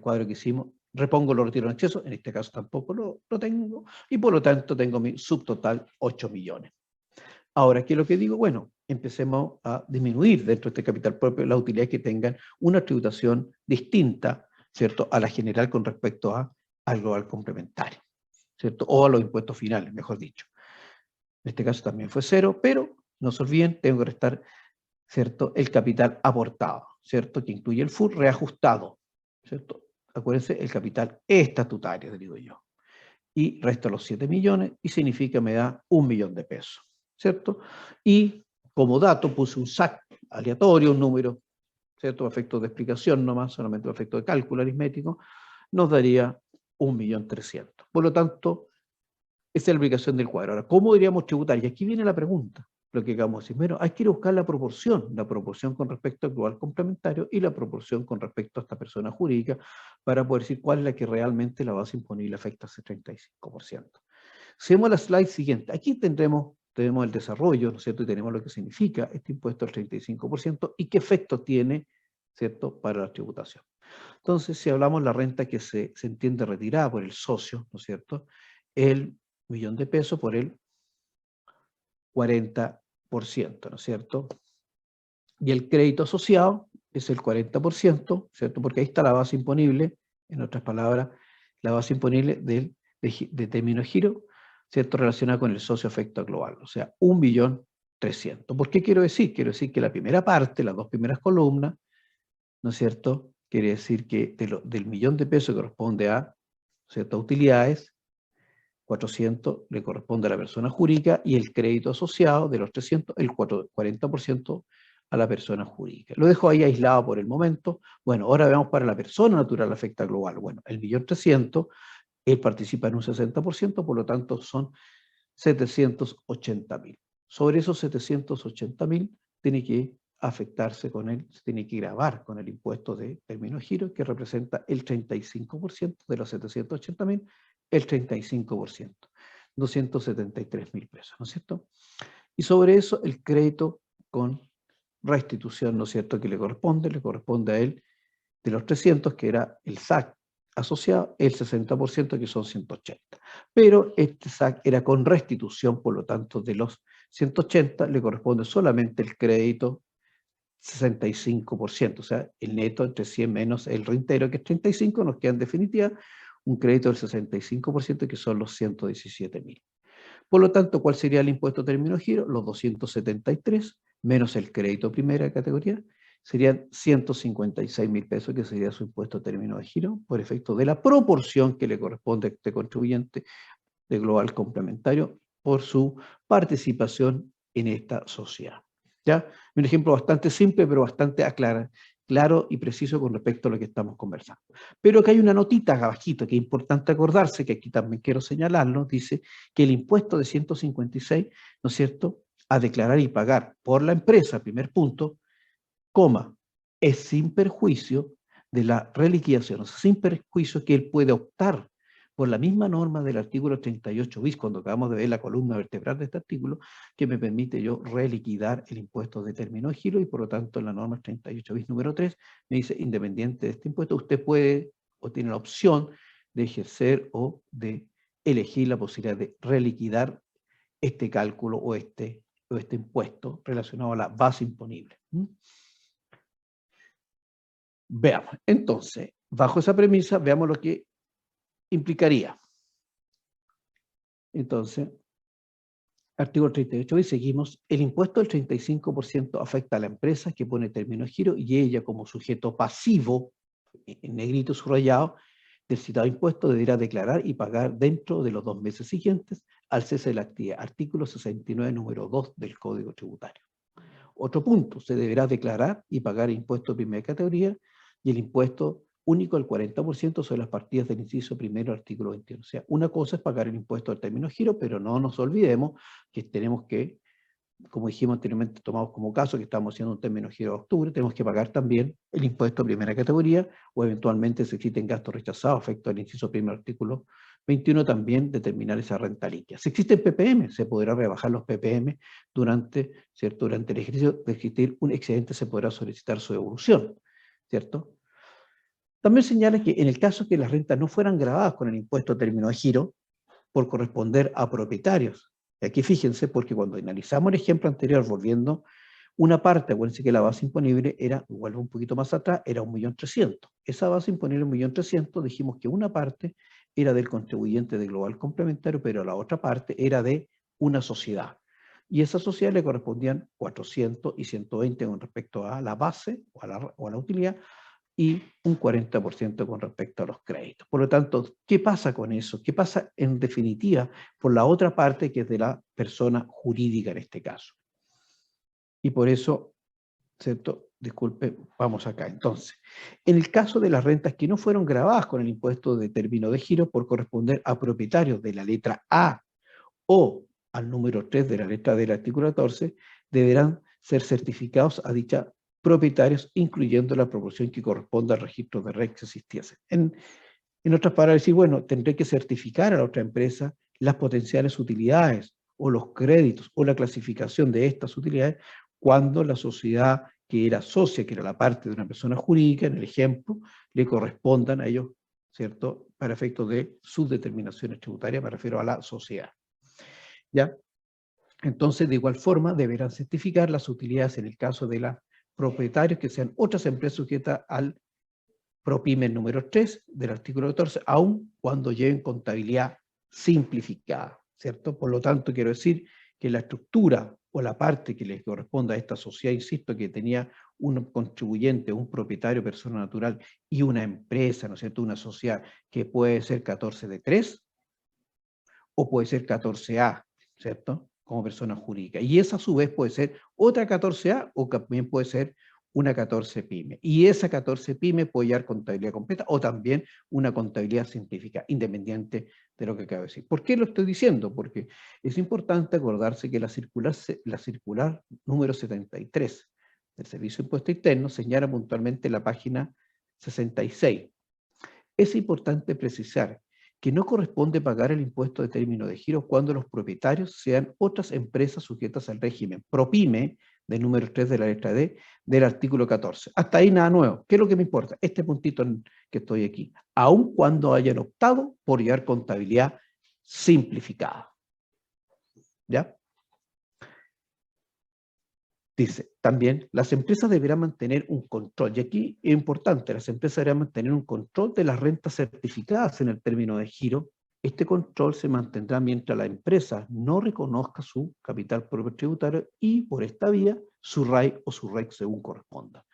cuadro que hicimos. Repongo los retiros en exceso, en este caso tampoco lo tengo, y por lo tanto tengo mi subtotal 8 millones. Ahora, ¿qué es lo que digo? Bueno, empecemos a disminuir dentro de este capital propio la utilidad que tengan una tributación distinta, ¿cierto?, a la general con respecto al global complementario, ¿cierto? O a los impuestos finales, mejor dicho. En este caso también fue 0, pero no se olviden, tengo que restar, ¿cierto?, el capital aportado, ¿cierto?, que incluye el FUR reajustado, ¿cierto? Acuérdense, el capital estatutario, digo yo. Y resto los 7 millones y significa me da 1 millón de pesos, ¿cierto? Y como dato puse un SAC aleatorio, un número, ¿cierto?, a efectos de explicación nomás, solamente a efectos de cálculo aritmético, nos daría 1.300.000. Por lo tanto, esa es la aplicación del cuadro. Ahora, ¿cómo deberíamos tributar? Y aquí viene la pregunta, lo que acabamos de decir. Bueno, hay que ir a buscar la proporción con respecto al global complementario y la proporción con respecto a esta persona jurídica para poder decir cuál es la que realmente la base imponible afecta a ese 35%. Si vemos la slide siguiente, aquí tenemos el desarrollo, ¿no es cierto? Y tenemos lo que significa este impuesto del 35% y qué efecto tiene, ¿cierto?, para la tributación. Entonces, si hablamos de la renta que se entiende retirada por el socio, ¿no es cierto?, el millón de pesos por el 40%, ¿no es cierto? Y el crédito asociado es el 40%, ¿cierto? Porque ahí está la base imponible, en otras palabras, la base imponible de término de giro, ¿cierto?, relacionada con el socio efecto global, o sea, 1.300.000. ¿Por qué quiero decir? Quiero decir que la primera parte, las dos primeras columnas, ¿no es cierto?, quiere decir que del millón de pesos corresponde a ciertas utilidades, 400 le corresponde a la persona jurídica y el crédito asociado de los 300, el 40% a la persona jurídica. Lo dejo ahí aislado por el momento. Bueno, ahora veamos para la persona natural afecta global. Bueno, el 1.300.000, él participa en un 60%, por lo tanto son 780.000. Sobre esos 780.000 tiene que afectarse con él, se tiene que gravar con el impuesto de término de giro, que representa el 35% de los 780.000, el 35%, 273.000 pesos, ¿no es cierto? Y sobre eso el crédito con restitución, ¿no es cierto?, que le corresponde a él de los 300, que era el SAC asociado, el 60%, que son 180. Pero este SAC era con restitución, por lo tanto, de los 180 le corresponde solamente el crédito 65%, o sea, el neto entre 100 menos el reintegro, que es 35, nos queda en definitiva un crédito del 65%, que son los 117.000. Por lo tanto, ¿cuál sería el impuesto término de giro? Los 273 menos el crédito primera categoría, serían 156.000 pesos, que sería su impuesto término de giro, por efecto de la proporción que le corresponde a este contribuyente de global complementario por su participación en esta sociedad. ¿Ya? Un ejemplo bastante simple, pero bastante claro y preciso con respecto a lo que estamos conversando. Pero acá hay una notita abajito que es importante acordarse, que aquí también quiero señalarlo, dice que el impuesto de 156, ¿no es cierto?, a declarar y pagar por la empresa, primer punto, coma, es sin perjuicio de la reliquidación, o sea, sin perjuicio que él puede optar por la misma norma del artículo 38 bis, cuando acabamos de ver la columna vertebral de este artículo, que me permite yo reliquidar el impuesto de término de giro, y por lo tanto en la norma 38 bis número 3 me dice, independiente de este impuesto, usted puede o tiene la opción de ejercer o de elegir la posibilidad de reliquidar este cálculo o este impuesto relacionado a la base imponible. Veamos, entonces, bajo esa premisa, veamos lo que implicaría. Entonces, artículo 38, y seguimos, el impuesto del 35% afecta a la empresa que pone término de giro y ella como sujeto pasivo, en negrito subrayado, del citado impuesto deberá declarar y pagar dentro de los 2 meses siguientes al cese de la actividad. Artículo 69, número 2 del Código Tributario. Otro punto, se deberá declarar y pagar impuesto de primera categoría y el impuesto único del 40% sobre las partidas del inciso primero, artículo 21. O sea, una cosa es pagar el impuesto al término de giro, pero no nos olvidemos que tenemos que como dijimos anteriormente, tomamos como caso que estamos haciendo un término de giro de octubre, tenemos que pagar también el impuesto de primera categoría, o eventualmente si existen gastos rechazados, efecto del inciso primero artículo 21, también determinar esa renta líquida. Si existen PPM, se podrá rebajar los PPM durante el ejercicio. De existir un excedente, se podrá solicitar su devolución, ¿cierto? También señala que en el caso que las rentas no fueran gravadas con el impuesto a término de giro, por corresponder a propietarios. Y aquí fíjense, porque cuando analizamos el ejemplo anterior, volviendo una parte, acuérdense que la base imponible era, vuelvo un poquito más atrás, era 1.300.000. Esa base imponible 1.300.000, dijimos que una parte era del contribuyente de global complementario, pero la otra parte era de una sociedad. Y a esa sociedad le correspondían 400 y 120 con respecto a la base o a la utilidad, y un 40% con respecto a los créditos. Por lo tanto, ¿qué pasa con eso? ¿Qué pasa en definitiva por la otra parte, que es de la persona jurídica en este caso? Y por eso, ¿cierto? Disculpe, vamos acá. Entonces, en el caso de las rentas que no fueron gravadas con el impuesto de término de giro por corresponder a propietarios de la letra A o al número 3 de la letra del artículo 14, deberán ser certificados a dicha propietarios, incluyendo la proporción que corresponda al registro de red que existiese. En otras palabras, decir, bueno, tendré que certificar a la otra empresa las potenciales utilidades o los créditos o la clasificación de estas utilidades cuando la sociedad que era socia, que era la parte de una persona jurídica, en el ejemplo, le correspondan a ellos, ¿cierto?, para efectos de sus determinaciones tributarias, me refiero a la sociedad. ¿Ya? Entonces, de igual forma, deberán certificar las utilidades en el caso de los propietarios que sean otras empresas sujetas al PROPYME número 3 del artículo 14, aun cuando lleven contabilidad simplificada, ¿cierto? Por lo tanto, quiero decir que la estructura o la parte que les corresponda a esta sociedad, insisto, que tenía un contribuyente, un propietario, persona natural y una empresa, ¿no es cierto?, una sociedad que puede ser 14 de 3 o puede ser 14A, ¿cierto?, como persona jurídica. Y esa a su vez puede ser otra 14A o también puede ser una 14 pyme. Y esa 14 pyme puede llevar contabilidad completa o también una contabilidad simplificada, independiente de lo que acabo de decir. ¿Por qué lo estoy diciendo? Porque es importante acordarse que la circular número 73 del Servicio de Impuesto Interno señala puntualmente la página 66. Es importante precisar que no corresponde pagar el impuesto de término de giro cuando los propietarios sean otras empresas sujetas al régimen PROPYME del número 3 de la letra D del artículo 14. Hasta ahí nada nuevo. ¿Qué es lo que me importa? Este puntito que estoy aquí. Aun cuando hayan optado por llevar contabilidad simplificada. ¿Ya? Dice, también las empresas deberán mantener un control, y aquí es importante, las empresas deberán mantener un control de las rentas certificadas en el término de giro. Este control se mantendrá mientras la empresa no reconozca su capital propio tributario y, por esta vía, su RAI o su REC según corresponda.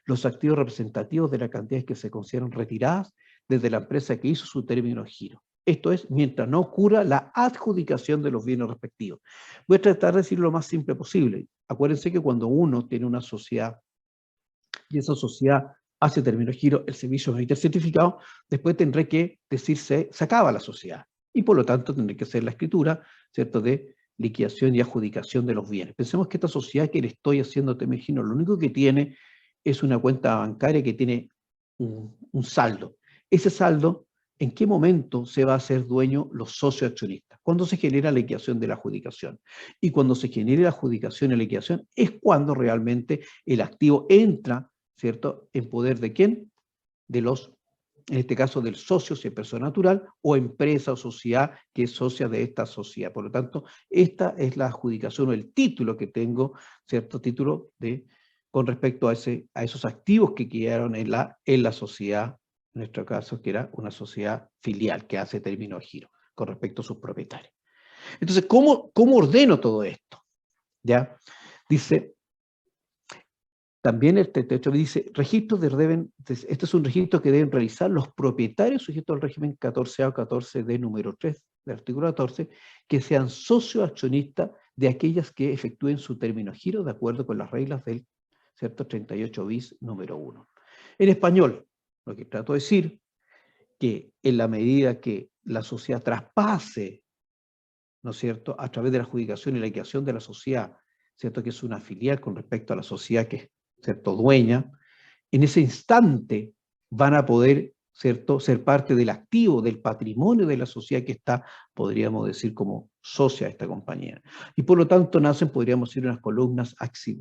Los activos representativos de las cantidades que se consideran retiradas desde la empresa que hizo su término de giro. Esto es, mientras no ocurra la adjudicación de los bienes respectivos. Voy a tratar de decirlo lo más simple posible. Acuérdense que cuando uno tiene una sociedad y esa sociedad hace término de giro, el servicio de emitir certificado, después tendré que decirse, se acaba la sociedad. Y por lo tanto tendré que hacer la escritura, ¿cierto?, de liquidación y adjudicación de los bienes. Pensemos que esta sociedad que le estoy haciendo término de giro, lo único que tiene es una cuenta bancaria que tiene un saldo. Ese saldo, ¿en qué momento se va a hacer dueño los socios accionistas? Cuando se genera la liquidación de la adjudicación. Y cuando se genere la adjudicación y la liquidación es cuando realmente el activo entra, ¿cierto?, en poder ¿de quién? De los, en este caso del socio, si es persona natural, o empresa o sociedad que es socia de esta sociedad. Por lo tanto, esta es la adjudicación o el título que tengo, ¿cierto? Título de, con respecto a esos activos que quedaron en la sociedad, en nuestro caso, que era una sociedad filial que hace término de giro con respecto a sus propietarios. Entonces, ¿cómo ordeno todo esto? ¿Ya? Dice, también el 38 dice, registros este es un registro que deben realizar los propietarios sujetos al régimen 14A o 14D número 3 del artículo 14, que sean socios accionistas de aquellas que efectúen su término de giro de acuerdo con las reglas del, ¿cierto?, 38 bis número 1. En español, lo que trato de decir, que en la medida que la sociedad traspase, ¿no es cierto?, a través de la adjudicación y la liquidación de la sociedad, ¿cierto?, que es una filial con respecto a la sociedad que es, ¿cierto?, dueña, en ese instante van a poder, ¿cierto?, ser parte del activo, del patrimonio de la sociedad que está, podríamos decir, como socia de esta compañía. Y por lo tanto nacen, podríamos decir, unas columnas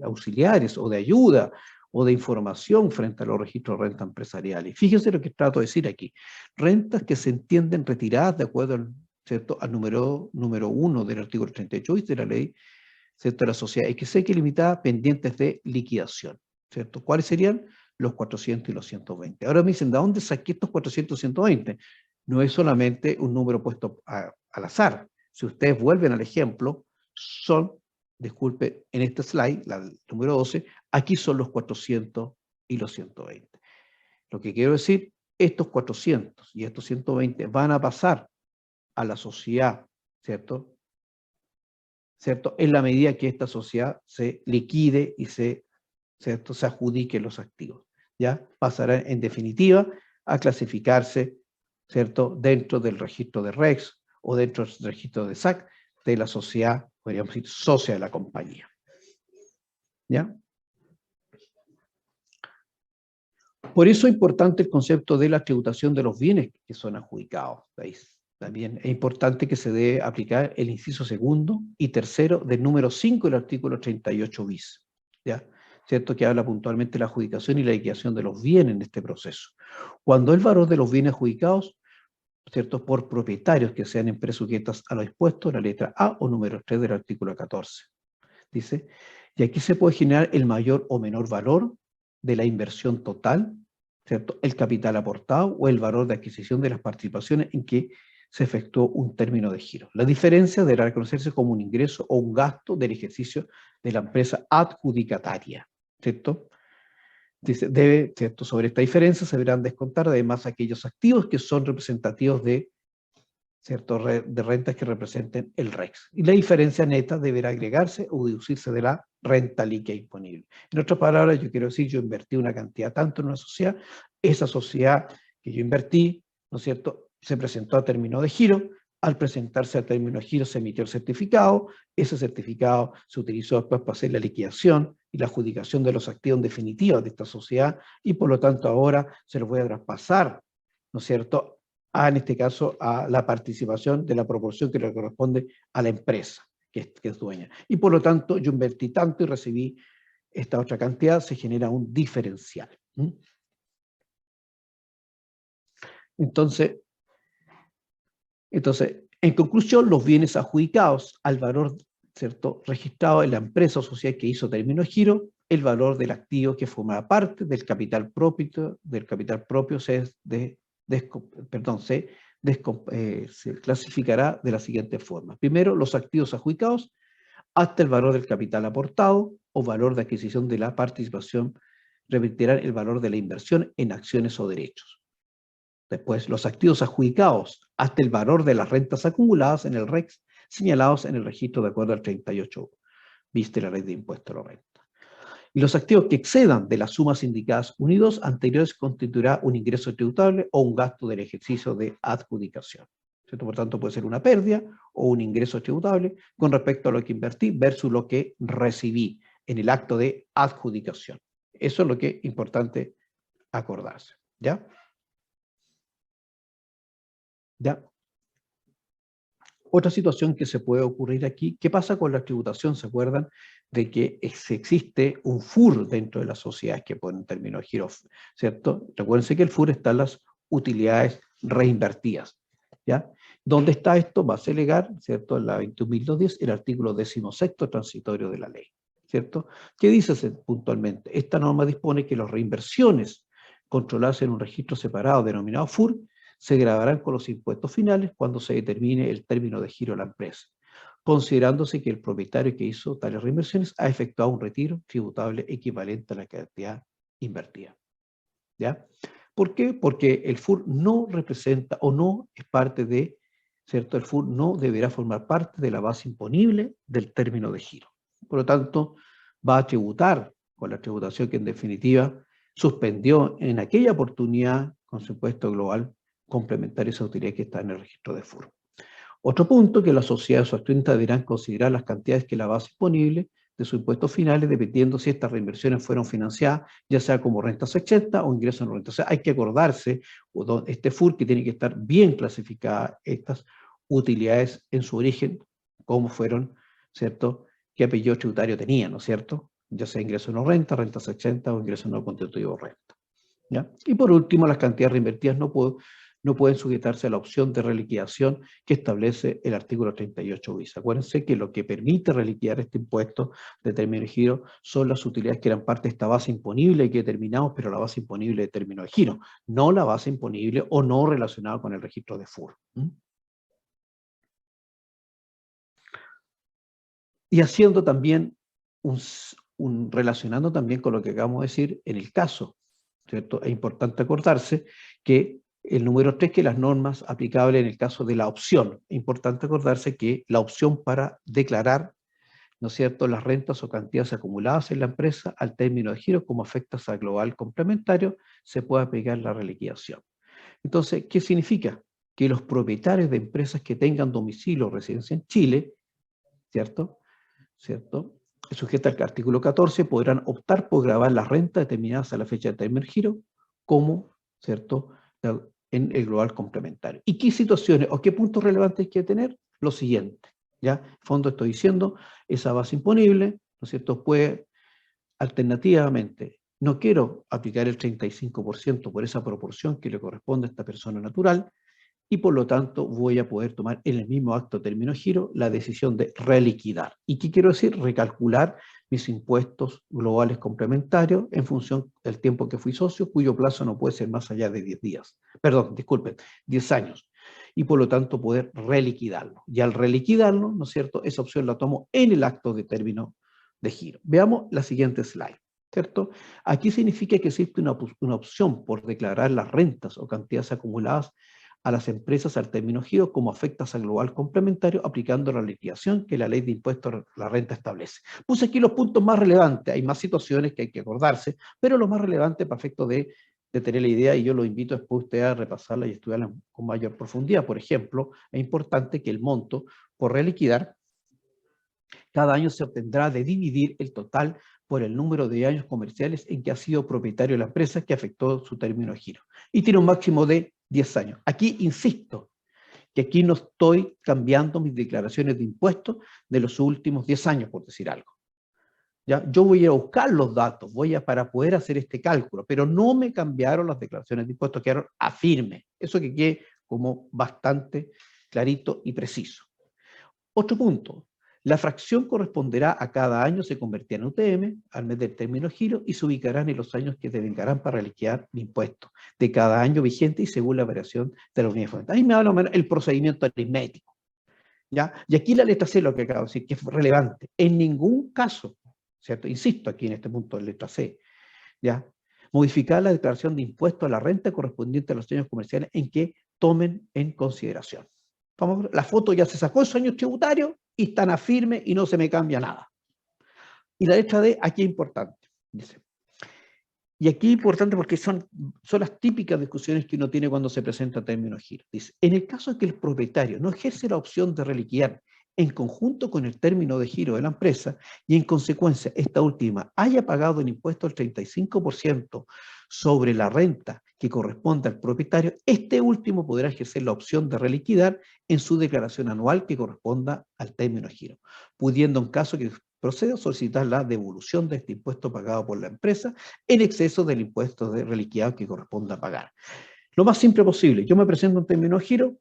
auxiliares o de ayuda o de información frente a los registros de renta empresariales. Fíjense lo que trato de decir aquí. Rentas que se entienden retiradas de acuerdo al, ¿cierto?, al número 1 del artículo 38 bis de la ley, ¿cierto?, de la sociedad XX limitada, pendientes de liquidación, ¿cierto? ¿Cuáles serían? Los 400 y los 120. Ahora me dicen, ¿de dónde saqué estos 400 y 120? No es solamente un número puesto al azar. Si ustedes vuelven al ejemplo, son, disculpe, en este slide, el número 12, aquí son los 400 y los 120. Lo que quiero decir, estos 400 y estos 120 van a pasar a la sociedad, ¿cierto? ¿Cierto? En la medida que esta sociedad se liquide y ¿cierto?, se adjudique los activos. ¿Ya? Pasará en definitiva a clasificarse, ¿cierto?, dentro del registro de REX o dentro del registro de SAC de la sociedad, podríamos decir, socia de la compañía. ¿Ya? Por eso es importante el concepto de la tributación de los bienes que son adjudicados. ¿Veis? También es importante que se debe aplicar el inciso segundo y tercero del número 5 del artículo 38 bis. ¿Ya? ¿Cierto?, que habla puntualmente de la adjudicación y la liquidación de los bienes en este proceso. Cuando el valor de los bienes adjudicados, ¿cierto?, por propietarios que sean empresas sujetas a lo expuesto, la letra A o número 3 del artículo 14. Dice, y aquí se puede generar el mayor o menor valor de la inversión total, ¿cierto?, el capital aportado o el valor de adquisición de las participaciones en que se efectuó un término de giro. La diferencia deberá reconocerse como un ingreso o un gasto del ejercicio de la empresa adjudicataria, ¿cierto? Dice, ¿cierto?, sobre esta diferencia se deberán descontar además aquellos activos que son representativos de, ¿cierto?, de rentas que representen el REX. Y la diferencia neta deberá agregarse o deducirse de la renta líquida disponible. En otras palabras, yo quiero decir, yo invertí una cantidad tanto en una sociedad, esa sociedad que yo invertí, ¿no es cierto?, se presentó a término de giro. Al presentarse a término de giro se emitió el certificado, ese certificado se utilizó después para hacer la liquidación y la adjudicación de los activos en definitiva de esta sociedad, y por lo tanto ahora se los voy a traspasar, ¿no es cierto?, en este caso a la participación de la proporción que le corresponde a la empresa que es dueña. Y por lo tanto yo invertí tanto y recibí esta otra cantidad, se genera un diferencial. Entonces, en conclusión, los bienes adjudicados al valor, ¿cierto?, registrado en la empresa o sociedad que hizo término de giro, el valor del activo que forma parte del capital propio se clasificará de la siguiente forma. Primero, los activos adjudicados hasta el valor del capital aportado o valor de adquisición de la participación revertirán el valor de la inversión en acciones o derechos. Después, los activos adjudicados hasta el valor de las rentas acumuladas en el REX señalados en el registro de acuerdo al 38 bis de la ley de impuesto a la renta. Y los activos que excedan de las sumas indicadas unidos anteriores constituirá un ingreso tributable o un gasto del ejercicio de adjudicación. ¿Cierto? Por tanto, puede ser una pérdida o un ingreso tributable con respecto a lo que invertí versus lo que recibí en el acto de adjudicación. Eso es lo que es importante acordarse. ¿Ya? ¿Ya? Otra situación que se puede ocurrir aquí, ¿qué pasa con la tributación? ¿Se acuerdan de que existe un FUR dentro de las sociedades que ponen término de giro, ¿cierto? Recuérdense que el FUR está en las utilidades reinvertidas, ¿ya? ¿Dónde está esto? Va a ser legal, ¿cierto? En la 21.210, el artículo 16º transitorio de la ley, ¿cierto? ¿Qué dice puntualmente? Esta norma dispone que las reinversiones controladas en un registro separado denominado FUR se grabarán con los impuestos finales cuando se determine el término de giro de la empresa, considerándose que el propietario que hizo tales reinversiones ha efectuado un retiro tributable equivalente a la cantidad invertida. ¿Ya? ¿Por qué? Porque el FUR no representa o no es parte de, ¿cierto? El FUR no deberá formar parte de la base imponible del término de giro. Por lo tanto, va a tributar con la tributación que en definitiva suspendió en aquella oportunidad con su impuesto global complementar esa utilidad que está en el registro de FUR. Otro punto, que las sociedades o accionistas deberán considerar las cantidades que la base imponible de sus impuestos finales, dependiendo si estas reinversiones fueron financiadas, ya sea como rentas exentas o ingresos no rentas. O sea, hay que acordarse, este FUR, que tiene que estar bien clasificadas estas utilidades en su origen, cómo fueron, ¿cierto?, qué apellido tributario tenían, ¿no es cierto?, ya sea ingresos no renta, rentas exentas o ingresos no constitutivos renta. ¿Ya? Y por último, las cantidades reinvertidas no pueden sujetarse a la opción de reliquidación que establece el artículo 38 bis. Acuérdense que lo que permite reliquidar este impuesto de término de giro son las utilidades que eran parte de esta base imponible que determinamos, pero la base imponible de término de giro, no la base imponible o no relacionada con el registro de FUR. Y haciendo también relacionando también con lo que acabamos de decir en el caso, ¿cierto? Es importante acordarse que el número 3, que las normas aplicables en el caso de la opción. Es importante acordarse que la opción para declarar, ¿no es cierto?, las rentas o cantidades acumuladas en la empresa al término de giro como afectas a global complementario, se puede aplicar la reliquidación. Entonces, ¿qué significa? Que los propietarios de empresas que tengan domicilio o residencia en Chile, ¿cierto?, sujeta al artículo 14, podrán optar por gravar las rentas determinadas a la fecha de término de giro como, ¿cierto?, en el global complementario. ¿Y qué situaciones o qué puntos relevantes hay que tener? Lo siguiente, ¿ya? En fondo estoy diciendo, esa base imponible, ¿no es cierto?, puede alternativamente, no quiero aplicar el 35% por esa proporción que le corresponde a esta persona natural, y por lo tanto voy a poder tomar en el mismo acto término de giro la decisión de reliquidar. ¿Y qué quiero decir? Recalcular mis impuestos globales complementarios en función del tiempo que fui socio, cuyo plazo no puede ser más allá de 10 días. Perdón, disculpen, 10 años. Y por lo tanto poder reliquidarlo. Y al reliquidarlo, ¿no es cierto?, esa opción la tomo en el acto de término de giro. Veamos la siguiente slide, ¿cierto? Aquí significa que existe una opción por declarar las rentas o cantidades acumuladas a las empresas al término giro como afectas al global complementario aplicando la liquidación que la ley de impuestos a la renta establece. Puse aquí los puntos más relevantes, hay más situaciones que hay que acordarse, pero lo más relevante para efecto de tener la idea, y yo lo invito después a usted a repasarla y estudiarla con mayor profundidad. Por ejemplo, es importante que el monto por reliquidar cada año se obtendrá de dividir el total por el número de años comerciales en que ha sido propietario de la empresa que afectó su término de giro. Y tiene un máximo de 10 años. Aquí insisto, que aquí no estoy cambiando mis declaraciones de impuestos de los últimos 10 años, por decir algo. ¿Ya? Yo voy a buscar los datos, para poder hacer este cálculo, pero no me cambiaron las declaraciones de impuestos, quedaron a firme. Eso que quede como bastante clarito y preciso. Otro punto. La fracción corresponderá a cada año, se convertirá en UTM al mes del término de giro y se ubicarán en los años que devengarán para liquidar el impuesto de cada año vigente y según la variación de la unidad fundamental. Ahí me habla menos el procedimiento aritmético, ¿ya? Y aquí la letra C, lo que acabo de decir, que es relevante. En ningún caso, ¿cierto?, insisto aquí en este punto de letra C, ¿ya?, modificar la declaración de impuesto a la renta correspondiente a los años comerciales en que tomen en consideración. Vamos, la foto ya se sacó esos años tributarios y están a firme y no se me cambia nada. Y la letra D, aquí es importante, dice. Y aquí es importante porque son las típicas discusiones que uno tiene cuando se presenta término de giro. Dice, en el caso de que el propietario no ejerce la opción de reliquidar en conjunto con el término de giro de la empresa y en consecuencia esta última haya pagado el impuesto del 35% sobre la renta que corresponde al propietario, este último podrá ejercer la opción de reliquidar en su declaración anual que corresponda al término de giro, pudiendo en caso que proceda a solicitar la devolución de este impuesto pagado por la empresa en exceso del impuesto de reliquidado que corresponda pagar. Lo más simple posible, yo me presento en término de giro,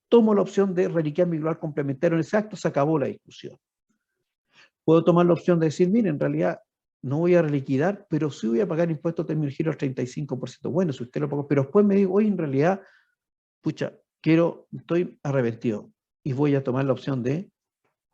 tomo la opción de reliquidar mi global complementario en ese acto, se acabó la discusión. Puedo tomar la opción de decir, mire, en realidad no voy a reliquidar, pero sí voy a pagar impuesto término de giro al 35%. Bueno, si usted lo pagó, pero después me digo, oye, en realidad, pucha, estoy arrepentido y voy a tomar la opción de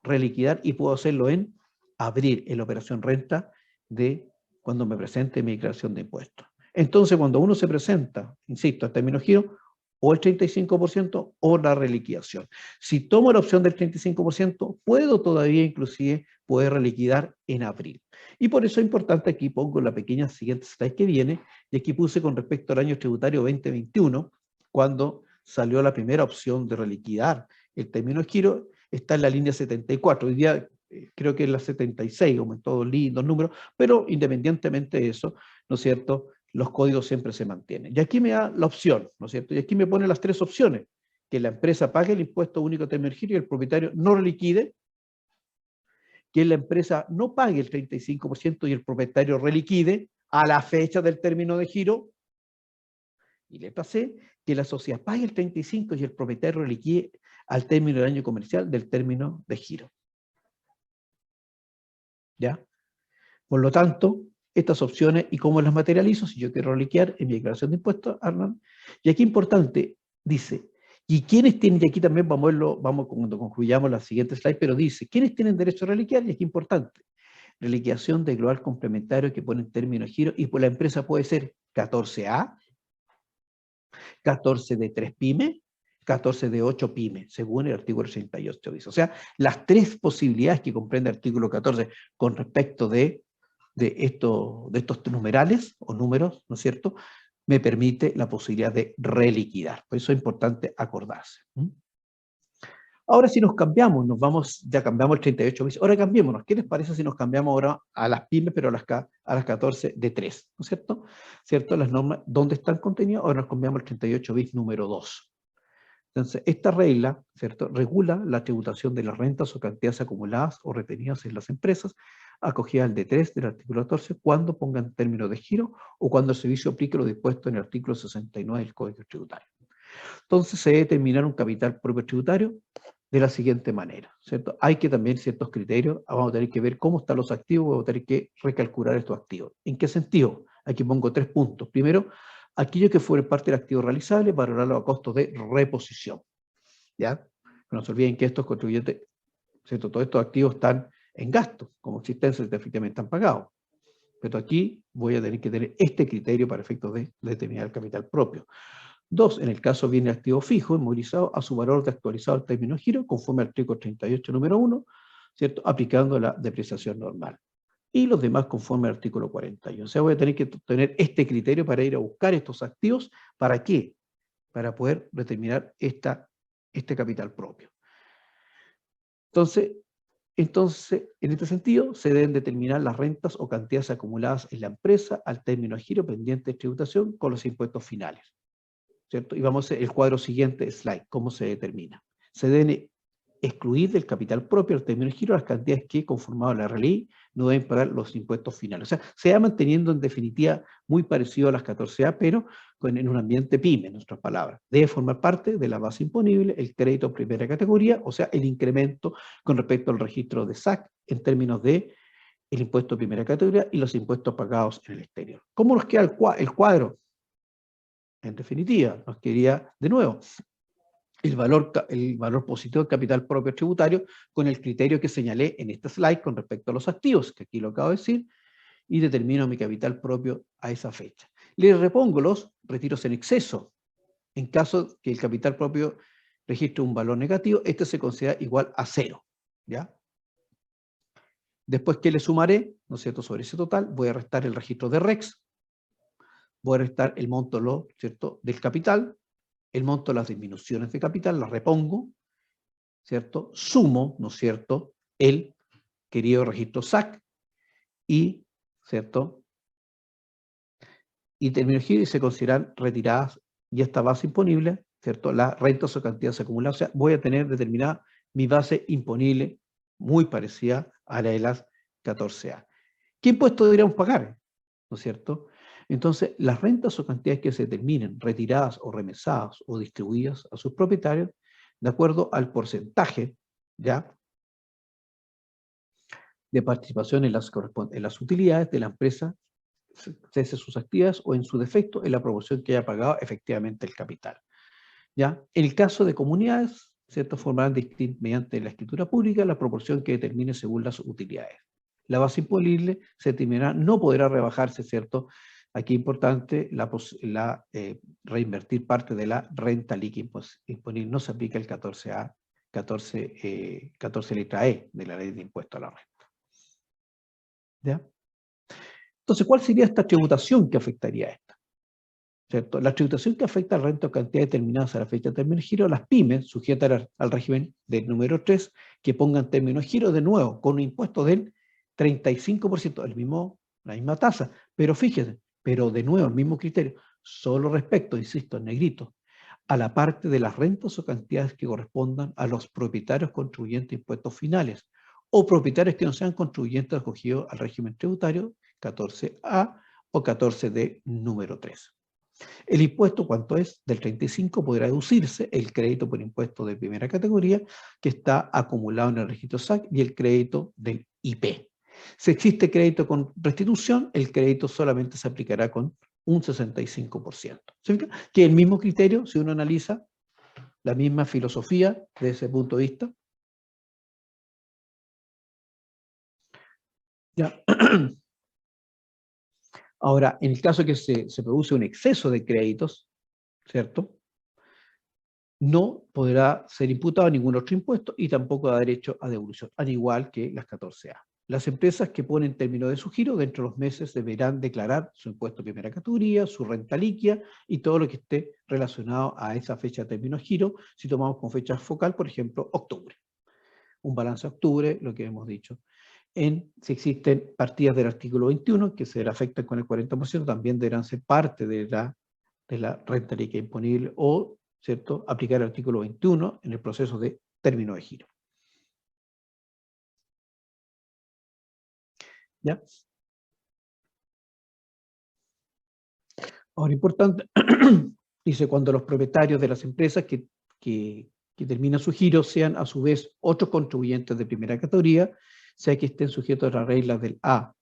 reliquidar y puedo hacerlo en abril, en la operación renta de cuando me presente mi declaración de impuestos. Entonces, cuando uno se presenta, insisto, a término de giro, o el 35% o la reliquidación. Si tomo la opción del 35%, puedo todavía inclusive poder reliquidar en abril. Y por eso es importante, aquí pongo la pequeña siguiente slide que viene, y aquí puse con respecto al año tributario 2021, cuando salió la primera opción de reliquidar el término de giro, está en la línea 74. Hoy día creo que es la 76, aumentó dos números, pero independientemente de eso, ¿no es cierto?, los códigos siempre se mantienen. Y aquí me da la opción, ¿no es cierto?, y aquí me pone las tres opciones: que la empresa pague el impuesto único de término de giro y el propietario no reliquide, que la empresa no pague el 35% y el propietario reliquide a la fecha del término de giro, y letra C, que la sociedad pague el 35% y el propietario reliquide al término del año comercial del término de giro. ¿Ya? Por lo tanto, estas opciones y cómo las materializo, si yo quiero reliquear en mi declaración de impuestos, Arlan. Y aquí importante, dice, y quiénes tienen, y aquí también vamos a verlo, vamos cuando concluyamos la siguiente slide, pero dice, ¿quiénes tienen derecho a reliquear? Y aquí importante, reliquiación de global complementario que pone en término de giro, y por la empresa puede ser 14A, 14 de 3 pymes, 14 de 8 pymes, según el artículo 88 bis. O sea, las tres posibilidades que comprende el artículo 14 con respecto de estos numerales o números, ¿no es cierto?, me permite la posibilidad de reliquidar. Por eso es importante acordarse. Ahora si nos cambiamos, nos vamos, ya cambiamos el 38 bis, ahora cambiémonos. ¿Qué les parece si nos cambiamos ahora a las pymes, pero a las 14 de 3, ¿no es cierto? ¿Cierto? Las normas, ¿dónde están contenidas? Ahora nos cambiamos el 38 bis número 2. Entonces, esta regla, ¿cierto?, regula la tributación de las rentas o cantidades acumuladas o retenidas en las empresas, acogida al D3 del artículo 14, cuando pongan término de giro o cuando el servicio aplique lo dispuesto en el artículo 69 del Código Tributario. Entonces, se debe determinar un capital propio tributario de la siguiente manera, ¿cierto? Hay que también ciertos criterios, vamos a tener que ver cómo están los activos, vamos a tener que recalcular estos activos. ¿En qué sentido? Aquí pongo 3 puntos. Primero, aquello que fuera parte del activo realizable, valorarlo a costo de reposición. ¿Ya? No se olviden que estos contribuyentes, ¿cierto?, todos estos activos están en gasto, como existencia, efectivamente están pagados. Pero aquí voy a tener que tener este criterio para efectos de determinar el capital propio. 2, en el caso de bienes activos fijos, inmovilizados a su valor de actualizado al término de giro, conforme al artículo 38, número 1, ¿cierto?, aplicando la depreciación normal. Y los demás conforme al artículo 41. O sea, voy a tener que tener este criterio para ir a buscar estos activos. ¿Para qué? Para poder determinar este capital propio. Entonces, en este sentido, se deben determinar las rentas o cantidades acumuladas en la empresa al término de giro pendiente de tributación con los impuestos finales, ¿cierto? Y vamos a ver el cuadro siguiente, slide, cómo se determina. Se deben excluir del capital propio al término de giro las cantidades que, conformado la RLI, no deben pagar los impuestos finales. O sea, se va manteniendo en definitiva muy parecido a las 14A, pero en un ambiente PYME, en nuestras palabras. Debe formar parte de la base imponible el crédito primera categoría, o sea, el incremento con respecto al registro de SAC en términos de el impuesto de primera categoría y los impuestos pagados en el exterior. ¿Cómo nos queda el cuadro? En definitiva, nos quedaría de nuevo el valor positivo del capital propio tributario con el criterio que señalé en esta slide con respecto a los activos, que aquí lo acabo de decir, y determino mi capital propio a esa fecha. Le repongo los retiros en exceso. En caso que el capital propio registre un valor negativo, este se considera igual a 0. ¿Ya? Después, ¿qué le sumaré? ¿No es cierto? Sobre ese total, voy a restar el registro de REX, voy a restar el monto, ¿cierto?, del capital, el monto de las disminuciones de capital, las repongo, ¿cierto? Sumo, ¿no es cierto?, el querido registro SAC y, ¿cierto?, y termino giro y se consideran retiradas y esta base imponible, ¿cierto?, las rentas o cantidades acumuladas. O sea, voy a tener determinada mi base imponible muy parecida a la de las 14A. ¿Qué impuesto deberíamos pagar? ¿No es cierto? Entonces, las rentas o cantidades que se determinen, retiradas o remesadas o distribuidas a sus propietarios, de acuerdo al porcentaje, ¿ya?, de participación en las utilidades de la empresa, cese sus actividades o en su defecto en la proporción que haya pagado efectivamente el capital. ¿Ya? En el caso de comunidades, ¿cierto?, formarán mediante la escritura pública la proporción que determine según las utilidades. La base imponible se determinará, no podrá rebajarse, ¿cierto? Aquí importante, reinvertir parte de la renta líquida imponible. No se aplica el 14A, 14 letra E de la ley de impuesto a la renta. ¿Ya? Entonces, ¿cuál sería esta tributación que afectaría a esta? ¿Cierto? La tributación que afecta al renta o cantidad determinadas a la fecha de término de giro, las pymes, sujetas al régimen del número 3, que pongan términos de giro de nuevo, con un impuesto del 35%, la misma tasa, pero fíjense, pero de nuevo el mismo criterio, solo respecto, insisto, en negrito, a la parte de las rentas o cantidades que correspondan a los propietarios contribuyentes de impuestos finales o propietarios que no sean contribuyentes acogidos al régimen tributario 14A o 14D número 3. El impuesto, ¿cuánto es? Del 35 podrá deducirse el crédito por impuesto de primera categoría que está acumulado en el registro SAC y el crédito del IP. Si existe crédito con restitución, el crédito solamente se aplicará con un 65%. ¿Significa? Que el mismo criterio, si uno analiza la misma filosofía desde ese punto de vista. Ya. Ahora, en el caso que se produce un exceso de créditos, ¿cierto? No podrá ser imputado ningún otro impuesto y tampoco da derecho a devolución, al igual que las 14A. Las empresas que ponen término de su giro dentro de los meses deberán declarar su impuesto de primera categoría, su renta líquida y todo lo que esté relacionado a esa fecha de término de giro, si tomamos como fecha focal, por ejemplo, octubre. Un balance de octubre, lo que hemos dicho. Si existen partidas del artículo 21 que se afectan con el 40%, también deberán ser parte de la renta líquida imponible o, ¿cierto?, aplicar el artículo 21 en el proceso de término de giro. ¿Ya? Ahora, importante, dice, cuando los propietarios de las empresas que terminan su giro sean a su vez otros contribuyentes de primera categoría, sea que estén sujetos a las reglas del A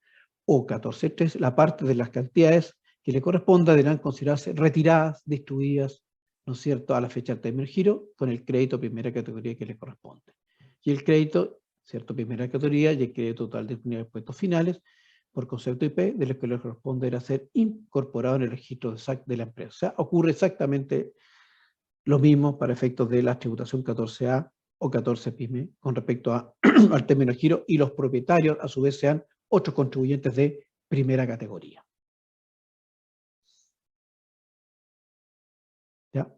o 14.3, la parte de las cantidades que le corresponda deberán considerarse retiradas, distribuidas, ¿no es cierto?, a la fecha del término de giro con el crédito primera categoría que le corresponde. Y el crédito, ¿cierto?, primera categoría y el crédito total de impuestos finales, por concepto IP, de los que le corresponde era ser incorporado en el registro de SAC de la empresa. O sea, ocurre exactamente lo mismo para efectos de la tributación 14A o 14 PYME con respecto al término de giro, y los propietarios a su vez sean otros contribuyentes de primera categoría. ¿Ya?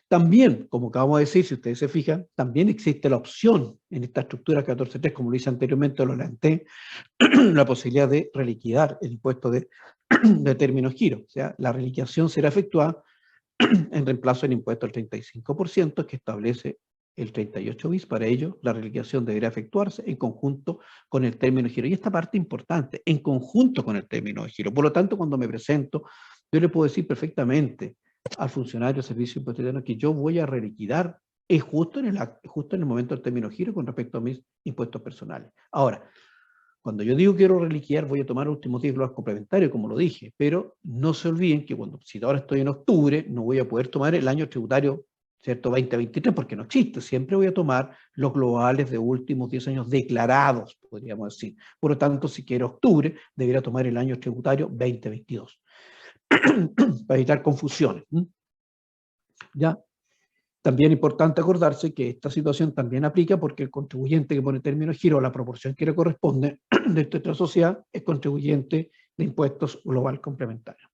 También, como acabamos de decir, si ustedes se fijan, también existe la opción en esta estructura 14.3, como lo hice anteriormente, lo adelanté, la posibilidad de reliquidar el impuesto de término de giro. O sea, la reliquidación será efectuada en reemplazo del impuesto del 35% que establece el 38 bis. Para ello, la reliquidación deberá efectuarse en conjunto con el término de giro. Y esta parte importante, en conjunto con el término de giro. Por lo tanto, cuando me presento, yo le puedo decir perfectamente al funcionario del servicio impositivo que yo voy a reliquidar justo en el momento del término de giro con respecto a mis impuestos personales. Ahora, cuando yo digo quiero reliquidar, voy a tomar los últimos 10 globales complementarios, como lo dije, pero no se olviden que si ahora estoy en octubre, no voy a poder tomar el año tributario, ¿cierto?, 2023, porque no existe. Siempre voy a tomar los globales de últimos 10 años declarados, podríamos decir. Por lo tanto, si quiero octubre, debería tomar el año tributario 2022, para evitar confusiones. ¿Ya? También es importante acordarse que esta situación también aplica porque el contribuyente que pone término de giro a la proporción que le corresponde de esta sociedad es contribuyente de impuestos global complementario.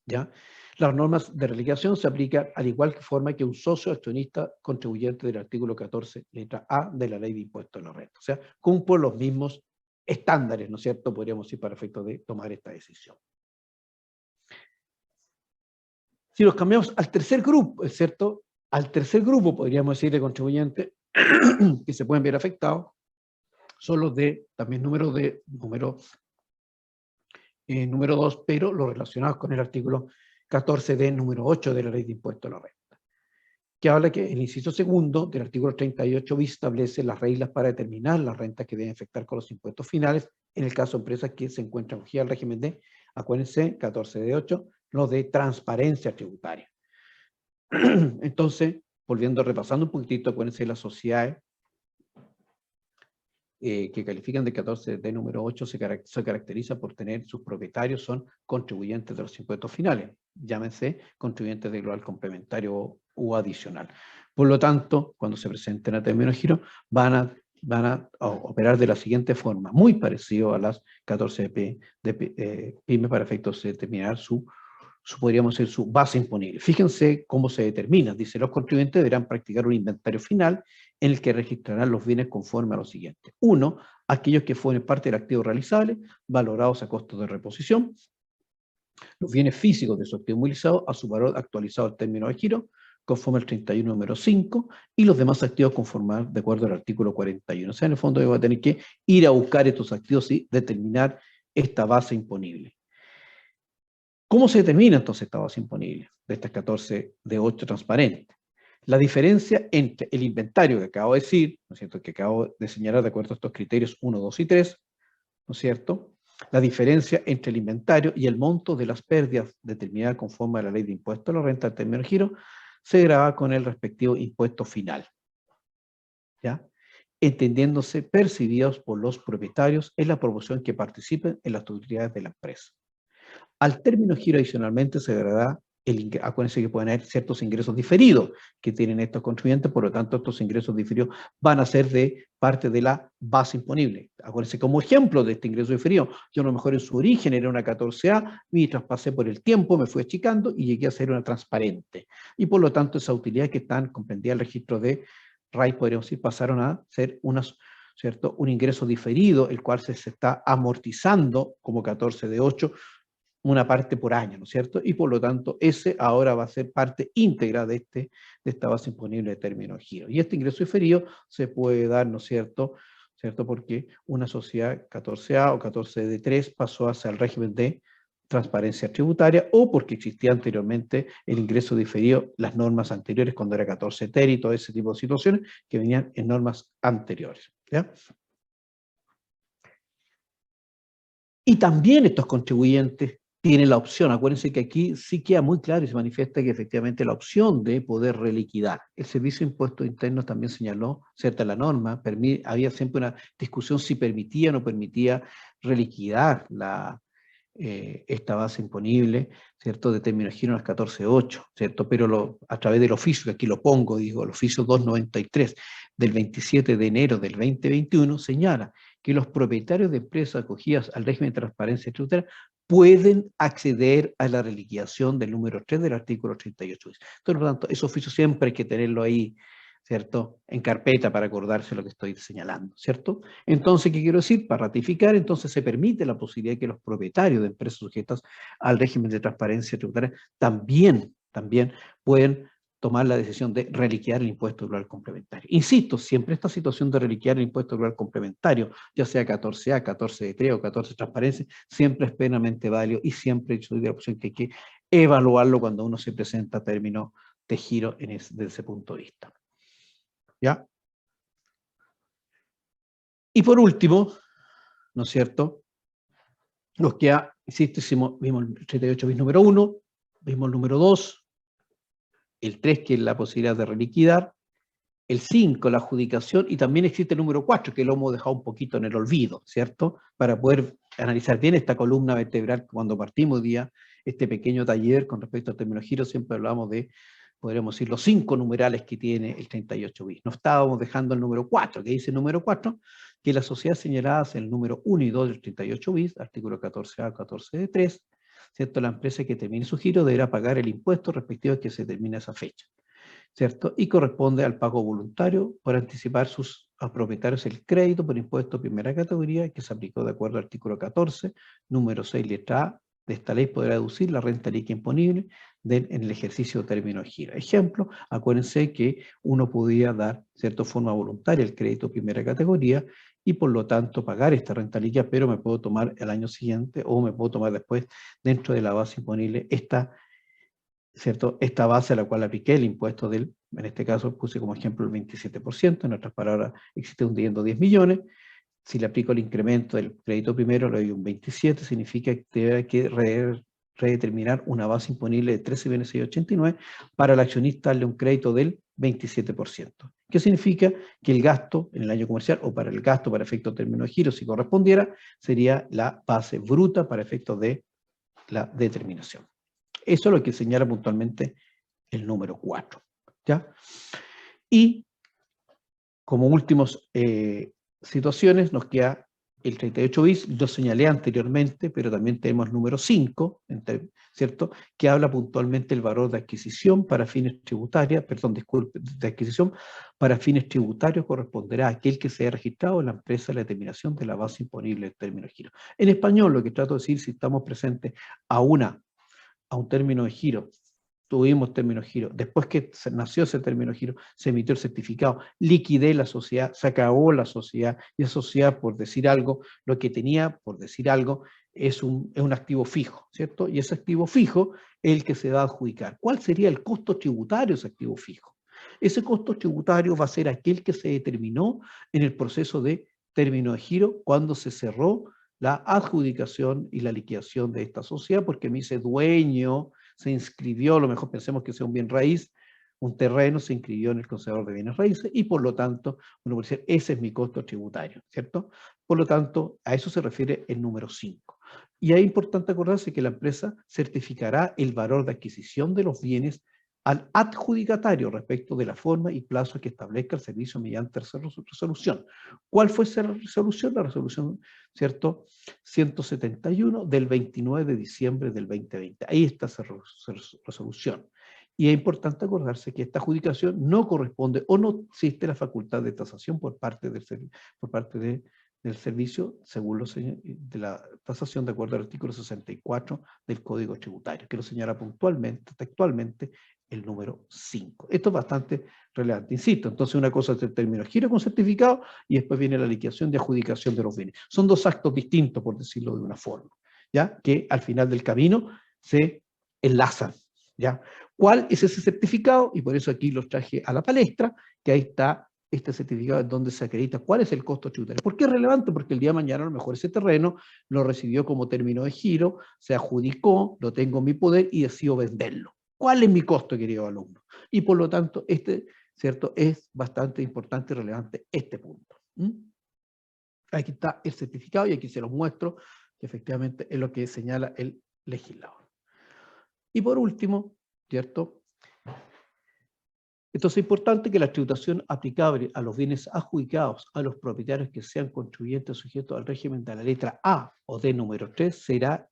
¿Ya? Las normas de reliquidación se aplican al igual que forma que un socio accionista contribuyente del artículo 14, letra A de la Ley de Impuestos a la Renta. O sea, cumple los mismos estándares, ¿no es cierto?, podríamos decir, para efectos de tomar esta decisión. Si los cambiamos al tercer grupo, ¿es cierto? Al tercer grupo, podríamos decir, de contribuyentes que se pueden ver afectados, son los de, también número 2, pero los relacionados con el artículo 14D, número 8 de la Ley de Impuestos a la Renta, que habla que el inciso segundo del artículo 38 bis establece las reglas para determinar las rentas que deben afectar con los impuestos finales en el caso de empresas que se encuentran acogidas al régimen de, acuérdense, 14D8, lo de transparencia tributaria. Entonces, repasando un poquitito, acuérdense de las sociedades que califican de 14 de número 8 se caracteriza por tener sus propietarios son contribuyentes de los impuestos finales, llámense contribuyentes de global complementario o adicional. Por lo tanto, cuando se presenten a término de giro, van a operar de la siguiente forma, muy parecido a las 14 de PYME para efectos de determinar su podríamos decir su base imponible. Fíjense cómo se determina. Dice, los contribuyentes deberán practicar un inventario final en el que registrarán los bienes conforme a lo siguiente. 1. Aquellos que formen parte del activo realizable, valorados a costos de reposición. Los bienes físicos de su activo movilizado a su valor actualizado al término de giro, conforme al 31 número 5, y los demás activos conformar de acuerdo al artículo 41. O sea, en el fondo va a tener que ir a buscar estos activos y determinar esta base imponible. ¿Cómo se determina entonces esta base imponible de estas 14 de 8 transparentes? La diferencia entre el inventario que acabo de decir, ¿no es cierto?, que acabo de señalar de acuerdo a estos criterios 1, 2 y 3, ¿no es cierto?, la diferencia entre el inventario y el monto de las pérdidas determinada conforme a la ley de impuesto a la renta al término de giro se graba con el respectivo impuesto final, ¿ya?, entendiéndose percibidos por los propietarios en la proporción que participen en las utilidades de la empresa. Al término giro adicionalmente se agrega acuérdense que pueden haber ciertos ingresos diferidos que tienen estos contribuyentes, por lo tanto estos ingresos diferidos van a ser de parte de la base imponible. Acuérdense como ejemplo de este ingreso diferido, yo a lo mejor en su origen era una 14A, y traspasé por el tiempo, me fui achicando y llegué a ser una transparente. Y por lo tanto esas utilidades que están comprendidas en el registro de RAI, podríamos decir, pasaron a ser ¿cierto?, un ingreso diferido, el cual se está amortizando como 14 de 8, una parte por año, ¿no es cierto? Y por lo tanto, ese ahora va a ser parte íntegra de esta base imponible de término de giro. Y este ingreso diferido se puede dar, ¿no es cierto?, porque una sociedad 14A o 14D3 pasó hacia el régimen de transparencia tributaria, o porque existía anteriormente el ingreso diferido, las normas anteriores, cuando era 14TER y todo ese tipo de situaciones que venían en normas anteriores, ¿ya? Y también estos contribuyentes tienen la opción, acuérdense que aquí sí queda muy claro y se manifiesta que efectivamente la opción de poder reliquidar. El Servicio de Impuestos Internos también señaló, cierta la norma, había siempre una discusión si permitía o no permitía reliquidar esta base imponible, ¿cierto?, de término de giro en las 14.8, ¿cierto? Pero a través del oficio, que aquí lo pongo, digo, el oficio 293 del 27 de enero del 2021 señala que los propietarios de empresas acogidas al régimen de transparencia tributaria pueden acceder a la reliquidación del número 3 del artículo 38. Entonces, por lo tanto, ese oficio siempre hay que tenerlo ahí, ¿cierto?, en carpeta para acordarse lo que estoy señalando, ¿cierto? Entonces, ¿qué quiero decir? Para ratificar, entonces se permite la posibilidad de que los propietarios de empresas sujetas al régimen de transparencia tributaria también pueden tomar la decisión de reliquidar el impuesto rural complementario. Insisto, siempre esta situación de reliquidar el impuesto rural complementario, ya sea 14A, 14D3 o 14 transparencia, siempre es plenamente válido y siempre soy de la opción que hay que evaluarlo cuando uno se presenta a término de giro desde ese punto de vista. ¿Ya? Y por último, ¿no es cierto?, nos queda, insisto, vimos el 38 bis número 1, vimos el número 2, el 3, que es la posibilidad de reliquidar, el 5, la adjudicación, y también existe el número 4, que lo hemos dejado un poquito en el olvido, ¿cierto?, para poder analizar bien esta columna vertebral. Cuando partimos día este pequeño taller con respecto al término de giro, siempre hablábamos de, podríamos decir, los 5 numerales que tiene el 38 bis. No estábamos dejando el número 4, que dice el número 4, que las sociedades señaladas en el número 1 y 2 del 38 bis, artículo 14A, 14D3, ¿cierto?, la empresa que termine su giro deberá pagar el impuesto respectivo a que se termine esa fecha, ¿cierto? Y corresponde al pago voluntario por anticipar sus propietarios el crédito por impuesto primera categoría que se aplicó de acuerdo al artículo 14, número 6, letra A, de esta ley podrá deducir la renta líquida imponible en el ejercicio de término de giro. Ejemplo, acuérdense que uno podía dar, cierta forma voluntaria, el crédito primera categoría y por lo tanto pagar esta renta líquida, pero me puedo tomar el año siguiente o me puedo tomar después dentro de la base imponible ¿cierto?, esta base a la cual apliqué el impuesto en este caso puse como ejemplo el 27%, en otras palabras existe un dividendo de 10 millones, si le aplico el incremento del crédito primero le doy un 27, significa que debe que redeterminar una base imponible de 13.689 para el accionista darle un crédito del 27%. ¿Qué significa? Que el gasto en el año comercial, o para el gasto para efectos de término de giro, si correspondiera, sería la base bruta para efectos de la determinación. Eso es lo que señala puntualmente el número 4. ¿Ya? Y como últimas situaciones nos queda el 38 bis, lo señalé anteriormente, pero también tenemos el número 5, ¿cierto? Que habla puntualmente del valor de adquisición para fines tributarios, perdón, disculpe, de adquisición para fines tributarios corresponderá a aquel que se haya registrado en la empresa la determinación de la base imponible del término de giro. En español, lo que trato de decir, si estamos presentes a un término de giro, tuvimos término de giro, después que nació ese término de giro, se emitió el certificado, liquidé la sociedad, se acabó la sociedad, y esa sociedad, por decir algo, lo que tenía, por decir algo, es un activo fijo, ¿cierto? Y ese activo fijo es el que se va a adjudicar. ¿Cuál sería el costo tributario de ese activo fijo? Ese costo tributario va a ser aquel que se determinó en el proceso de término de giro cuando se cerró la adjudicación y la liquidación de esta sociedad, porque me hice dueño, se inscribió, a lo mejor pensemos que sea un bien raíz, un terreno se inscribió en el conservador de bienes raíces y por lo tanto, uno puede decir, ese es mi costo tributario, ¿cierto? Por lo tanto, a eso se refiere el número 5. Y es importante acordarse que la empresa certificará el valor de adquisición de los bienes al adjudicatario respecto de la forma y plazo que establezca el servicio mediante resolución. ¿Cuál fue esa resolución? La resolución, ¿cierto? 171 del 29 de diciembre del 2020. Ahí está esa resolución. Y es importante acordarse que esta adjudicación no corresponde o no existe la facultad de tasación por parte del servicio, según de la tasación de acuerdo al artículo 64 del Código Tributario, que lo señala puntualmente, textualmente, el número 5. Esto es bastante relevante, insisto. Entonces una cosa es el término de giro con certificado y después viene la liquidación de adjudicación de los bienes. Son dos actos distintos, por decirlo de una forma, ¿ya? Que al final del camino se enlazan, ¿ya? ¿Cuál es ese certificado? Y por eso aquí los traje a la palestra, que ahí está este certificado en donde se acredita cuál es el costo tributario. ¿Por qué es relevante? Porque el día de mañana a lo mejor ese terreno lo recibió como término de giro, se adjudicó, lo tengo en mi poder y decido venderlo. ¿Cuál es mi costo, querido alumno? Y por lo tanto, ¿cierto? Es bastante importante y relevante este punto. Aquí está el certificado y aquí se los muestro, que efectivamente es lo que señala el legislador. Y por último, ¿cierto? Entonces es importante que la tributación aplicable a los bienes adjudicados a los propietarios que sean contribuyentes sujetos al régimen de la letra A o D número 3 será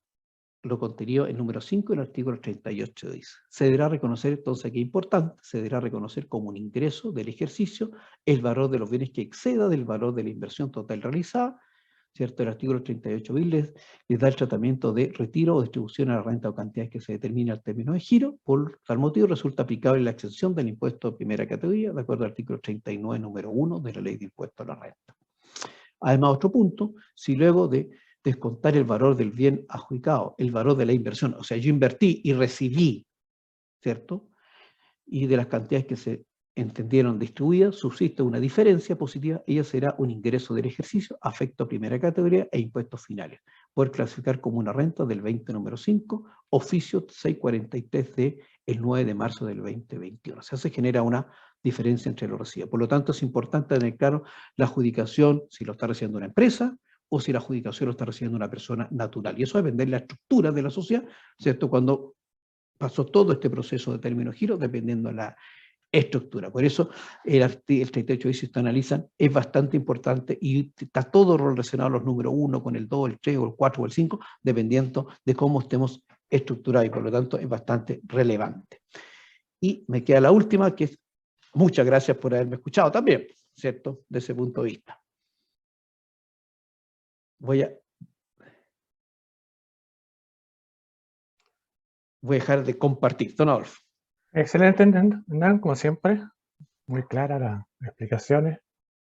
lo contenido en número 5 del artículo 38 dice. Se deberá reconocer, entonces aquí es importante, se deberá reconocer como un ingreso del ejercicio el valor de los bienes que exceda del valor de la inversión total realizada, ¿cierto? El artículo 38 bis les da el tratamiento de retiro o distribución a la renta o cantidades que se determina al término de giro. Por tal motivo resulta aplicable la exención del impuesto de primera categoría, de acuerdo al artículo 39 número 1 de la Ley de Impuesto a la Renta. Además, otro punto, si luego de descontar el valor del bien adjudicado, el valor de la inversión, o sea, yo invertí y recibí, ¿cierto? Y de las cantidades que se entendieron distribuidas, subsiste una diferencia positiva, ella será un ingreso del ejercicio, afecto a primera categoría e impuestos finales. Poder clasificar como una renta del 20 número 5, oficio 643 del 9 de marzo del 2021. O sea, se genera una diferencia entre los recibidos. Por lo tanto, es importante tener claro la adjudicación, si lo está recibiendo una empresa, o si la adjudicación lo está recibiendo una persona natural. Y eso depende de la estructura de la sociedad, ¿cierto? Cuando pasó todo este proceso de término giro, dependiendo de la estructura. Por eso el 38 bis, si ustedes analizan, es bastante importante y está todo relacionado a los números 1 con el 2, el 3, o el 4 o el 5, dependiendo de cómo estemos estructurados y por lo tanto es bastante relevante. Y me queda la última, que es muchas gracias por haberme escuchado también, ¿cierto? De ese punto de vista. Voy a dejar de compartir. Don Adolfo. Excelente, Hernán, como siempre. Muy claras las explicaciones.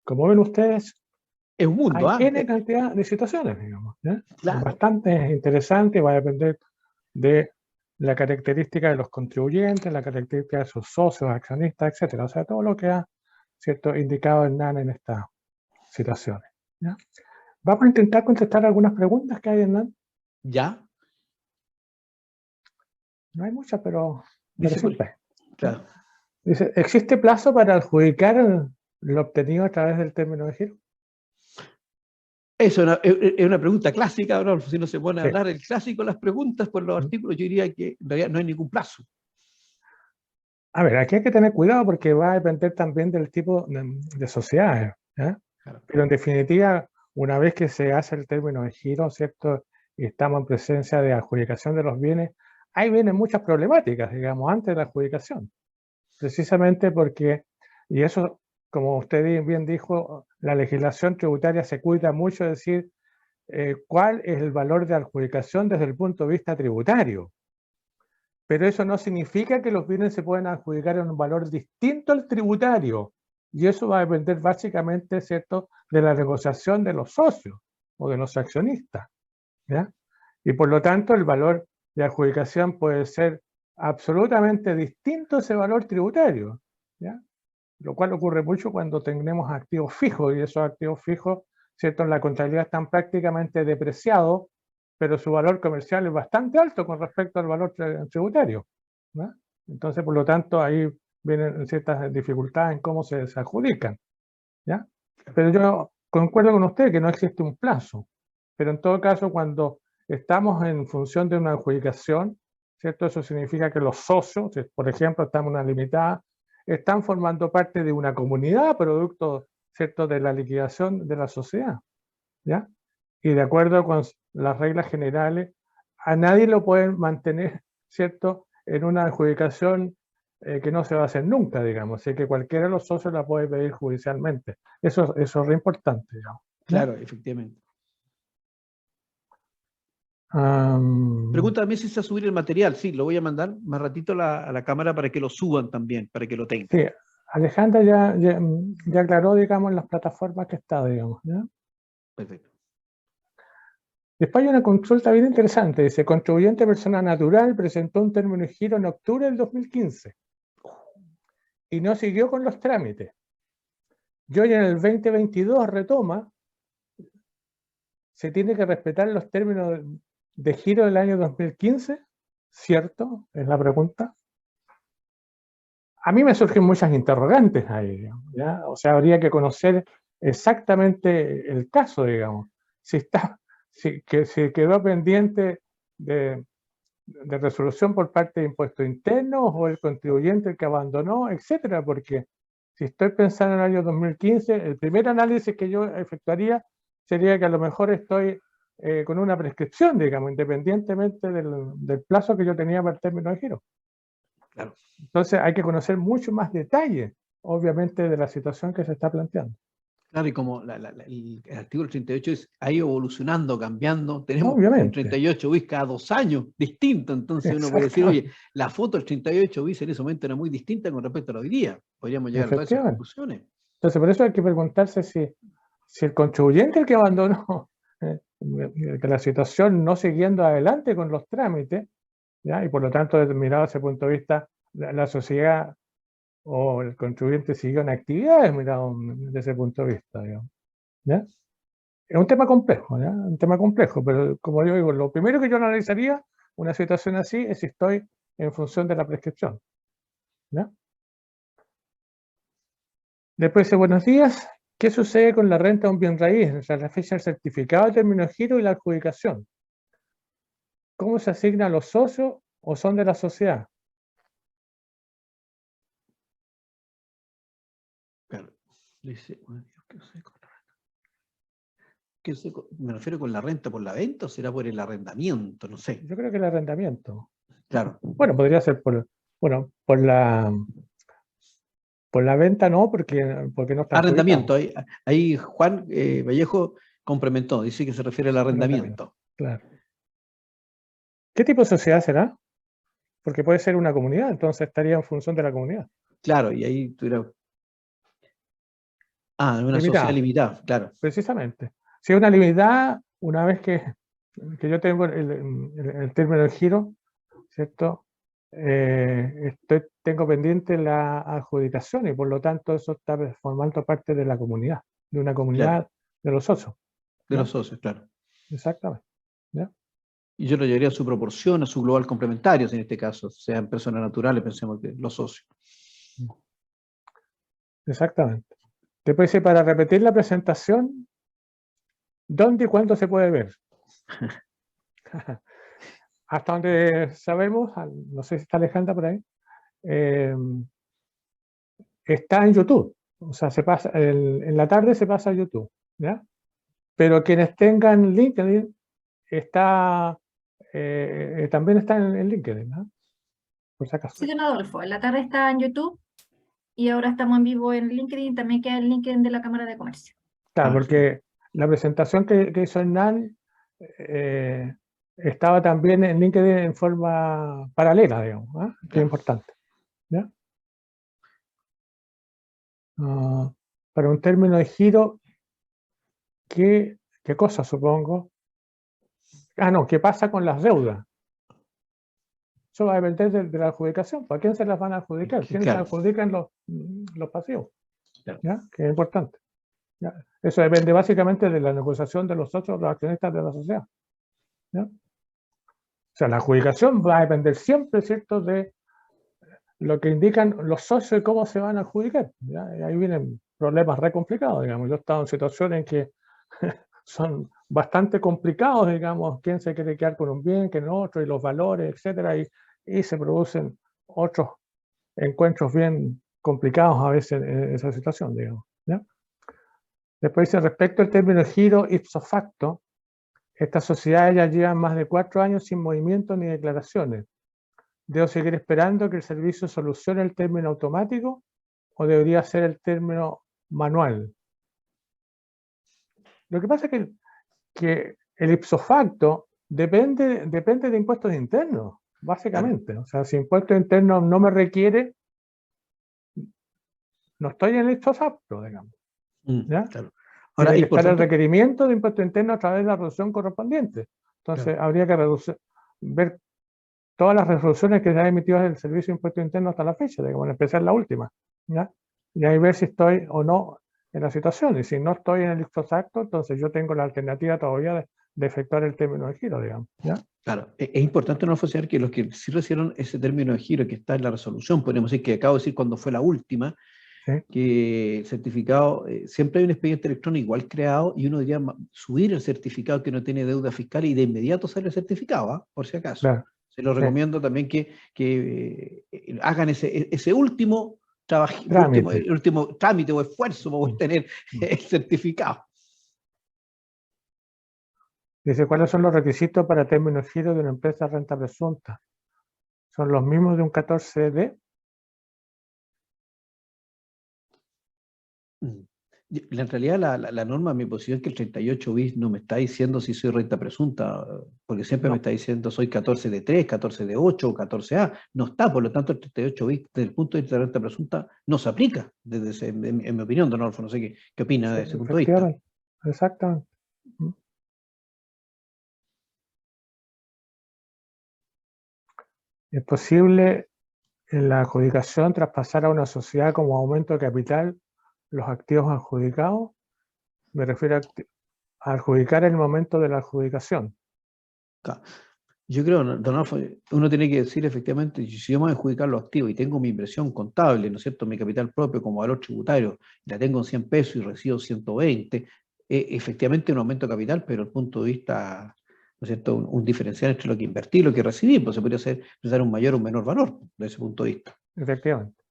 Como ven ustedes, es un mundo, hay N cantidad de situaciones, digamos. Claro. Bastante interesante y va a depender de la característica de los contribuyentes, la característica de sus socios, accionistas, etcétera. O sea, todo lo que ha, ¿cierto?, indicado Hernán en estas situaciones. ¿Ya? Vamos a intentar contestar algunas preguntas que hay, Hernán. ¿Ya? No hay muchas, pero siempre. Claro. Dice, ¿existe plazo para adjudicar lo obtenido a través del término de giro? Eso es una pregunta clásica, ¿no? Si no se pone a hablar el clásico, las preguntas por los artículos, yo diría que en realidad no hay ningún plazo. A ver, aquí hay que tener cuidado porque va a depender también del tipo de sociedades. ¿eh? Claro. Pero en definitiva, una vez que se hace el término de giro, ¿cierto? Y estamos en presencia de adjudicación de los bienes, ahí vienen muchas problemáticas, digamos, antes de la adjudicación. Precisamente porque, y eso, como usted bien dijo, la legislación tributaria se cuida mucho de decir cuál es el valor de adjudicación desde el punto de vista tributario. Pero eso no significa que los bienes se puedan adjudicar en un valor distinto al tributario. Y eso va a depender básicamente, ¿cierto?, de la negociación de los socios o de los accionistas, ¿ya? Y por lo tanto, el valor de adjudicación puede ser absolutamente distinto a ese valor tributario, ¿ya? Lo cual ocurre mucho cuando tenemos activos fijos, y esos activos fijos, ¿cierto?, en la contabilidad están prácticamente depreciados, pero su valor comercial es bastante alto con respecto al valor tributario, ¿no? Entonces, por lo tanto, ahí vienen ciertas dificultades en cómo se adjudican, ¿ya? Pero yo concuerdo con usted que no existe un plazo, pero en todo caso, cuando estamos en función de una adjudicación, ¿cierto? Eso significa que los socios, si por ejemplo estamos en una limitada, están formando parte de una comunidad producto, ¿cierto?, de la liquidación de la sociedad, ¿ya? Y de acuerdo con las reglas generales, a nadie lo pueden mantener, ¿cierto?, en una adjudicación que no se va a hacer nunca, digamos. Así que cualquiera de los socios la puede pedir judicialmente. Eso es re importante, digamos, ¿ya? Claro, efectivamente. Am, Pregúntame si se va a subir el material. Sí, lo voy a mandar más ratito a la cámara para que lo suban también, para que lo tengan. sí, Alejandra ya aclaró, digamos, las plataformas que está, digamos, ¿ya? Perfecto. Después hay una consulta bien interesante. Dice, contribuyente persona natural presentó un término de giro en octubre del 2015 y no siguió con los trámites. Y hoy en el 2022 retoma, se tiene que respetar los términos de giro del año 2015, ¿cierto? Es la pregunta. A mí me surgen muchas interrogantes ahí, digamos, ¿ya? O sea, habría que conocer exactamente el caso, digamos. Si quedó pendiente de resolución por parte de impuestos internos o el contribuyente el que abandonó, etcétera, porque si estoy pensando en el año 2015, el primer análisis que yo efectuaría sería que a lo mejor estoy con una prescripción, digamos, independientemente del plazo que yo tenía para el término de giro. Claro. Entonces hay que conocer mucho más detalle, obviamente, de la situación que se está planteando. Claro, y como el artículo 38 ha ido evolucionando, cambiando, tenemos un Obviamente. 38 bis cada 2 años distinto, entonces uno puede decir, oye, la foto del 38 bis en ese momento era muy distinta con respecto a la hoy día. Podríamos llegar a todas esas conclusiones. Entonces, por eso hay que preguntarse si el contribuyente el que abandonó que la situación no siguiendo adelante con los trámites, ¿ya? Y por lo tanto, mirado desde ese punto de vista, la sociedad o el contribuyente siguió en actividades, mirado desde ese punto de vista, digamos, ¿ya? Es un tema complejo, ¿ya? Un tema complejo, pero como yo digo, lo primero que yo analizaría una situación así es si estoy en función de la prescripción, ¿ya? Después dice, buenos días, ¿qué sucede con la renta de un bien raíz entre la fecha del certificado de término de giro y la adjudicación? ¿Cómo se asigna a los socios o son de la sociedad? Claro. Dice, me refiero con la renta por la venta o será por el arrendamiento, no sé. Yo creo que el arrendamiento. Claro. Bueno, podría ser por la venta no, porque no está Arrendamiento. adjudicado. Ahí Juan Vallejo complementó, dice que se refiere al arrendamiento. Claro. ¿Qué tipo de sociedad será? Porque puede ser una comunidad, entonces estaría en función de la comunidad. Claro, y ahí tuviera... una Limitada. sociedad limitada, claro. Precisamente. Si es una limitada, una vez que yo tengo el término de giro, ¿cierto? Tengo pendiente la adjudicación y por lo tanto eso está formando parte de la comunidad, de una comunidad Claro. de los socios. De ¿ya? los socios, claro. Exactamente. ¿ya? Y yo lo llevaría a su proporción, a su global complementario, en este caso, sean personas naturales, pensemos que los socios. Exactamente. Después dice, para repetir la presentación, ¿dónde y cuándo se puede ver? Hasta donde sabemos, no sé si está Alejandra por ahí, está en YouTube. O sea, en la tarde se pasa a YouTube. ¿ya? Pero quienes tengan LinkedIn también están en LinkedIn, ¿no? Por si acaso. Sí, don Adolfo, en la tarde está en YouTube y ahora estamos en vivo en LinkedIn, también queda el LinkedIn de la Cámara de Comercio. Claro, Ah, porque la presentación que hizo Hernán estaba también en LinkedIn en forma paralela, digamos, ¿ah? Que es claro. importante. ¿Ya? Para un término de giro, ¿qué cosa supongo? No, ¿qué pasa con las deudas? Eso va a depender de la adjudicación. ¿Para quién se las van a adjudicar? ¿Quiénes se Claro. adjudican los pasivos? Claro. ¿Ya? Que es importante. ¿Ya? Eso depende básicamente de la negociación de los socios, los accionistas de la sociedad. ¿Ya? O sea, la adjudicación va a depender siempre, ¿cierto?, de lo que indican los socios y cómo se van a adjudicar. ¿Ya? Y ahí vienen problemas re complicados, digamos. Yo he estado en situaciones en que son bastante complicados, digamos, quién se quiere quedar con un bien, quién otro, y los valores, etcétera, y se producen otros encuentros bien complicados a veces en esa situación, digamos. ¿Ya? Después dice, respecto al término giro ipso facto, estas sociedades ya llevan más de 4 años sin movimiento ni declaraciones. ¿Debo seguir esperando que el servicio solucione el término automático o debería ser el término manual? Lo que pasa es que el ipso facto depende de impuestos internos, básicamente. O sea, si impuestos internos no me requiere, no estoy en el ipso facto, digamos. ¿Ya? Claro. Tiene Ahora, que estar el importante, requerimiento de impuesto interno a través de la resolución correspondiente. Entonces, claro. habría que ver todas las resoluciones que se han emitido del Servicio de Impuesto Interno hasta la fecha, digamos, en especial la última. ¿Ya? Y ahí ver si estoy o no en la situación. Y si no estoy en el ipso facto, entonces yo tengo la alternativa todavía de efectuar el término de giro, digamos. ¿Ya? Claro, es importante no asociar que los que sí recibieron ese término de giro que está en la resolución, podemos decir que acabo de decir cuando fue la última, ¿Sí? que el certificado, siempre hay un expediente electrónico igual creado y uno debería subir el certificado que no tiene deuda fiscal y de inmediato sale el certificado, ¿ah? Por si acaso. Claro. Se lo Sí. recomiendo también que hagan ese último, Trámite. último trámite o esfuerzo para obtener el certificado. Dice, ¿cuáles son los requisitos para término de giro de una empresa de renta presunta? ¿Son los mismos de un 14D? En realidad la norma, mi posición es que el 38 bis no me está diciendo si soy renta presunta, porque siempre No. me está diciendo soy 14 de 3, 14 de 8 o 14A. No está, por lo tanto el 38 bis desde el punto de vista de renta presunta no se aplica, en mi opinión, don Adolfo, no sé qué opina de ese punto de vista. Efectivamente. Exactamente. ¿Es posible en la adjudicación traspasar a una sociedad como aumento de capital los activos adjudicados? Me refiero a adjudicar en el momento de la adjudicación. Claro. Yo creo, don Adolfo, uno tiene que decir efectivamente, si yo me voy a adjudicar los activos y tengo mi inversión contable, ¿no es cierto?, mi capital propio como valor tributario, la tengo en 100 pesos y recibo 120, efectivamente un aumento de capital, pero desde el punto de vista, ¿no es cierto?, un diferencial entre lo que invertí y lo que recibí, pues se podría dar un mayor o un menor valor desde ese punto de vista. Efectivamente.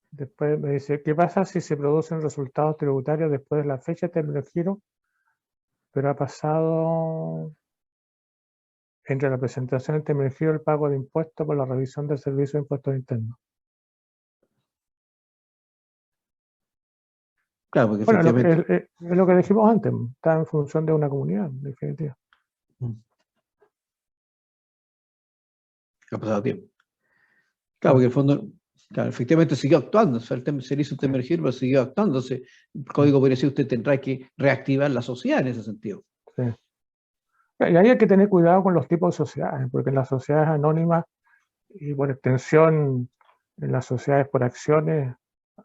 Después me dice, ¿qué pasa si se producen resultados tributarios después de la fecha de término de giro, pero ha pasado entre la presentación del término de giro y el pago de impuestos por la revisión del Servicio de Impuestos Internos? Claro, porque Bueno, efectivamente... es lo que dijimos antes, está en función de una comunidad, en definitiva. Ha pasado tiempo. Claro, porque en el fondo, claro, efectivamente siguió actuando, o sea, se le hizo un término de giro, pero siguió actuando. Entonces, el código podría decir usted tendrá que reactivar la sociedad en ese sentido. Sí. Y ahí hay que tener cuidado con los tipos de sociedades, porque en las sociedades anónimas y por extensión en las sociedades por acciones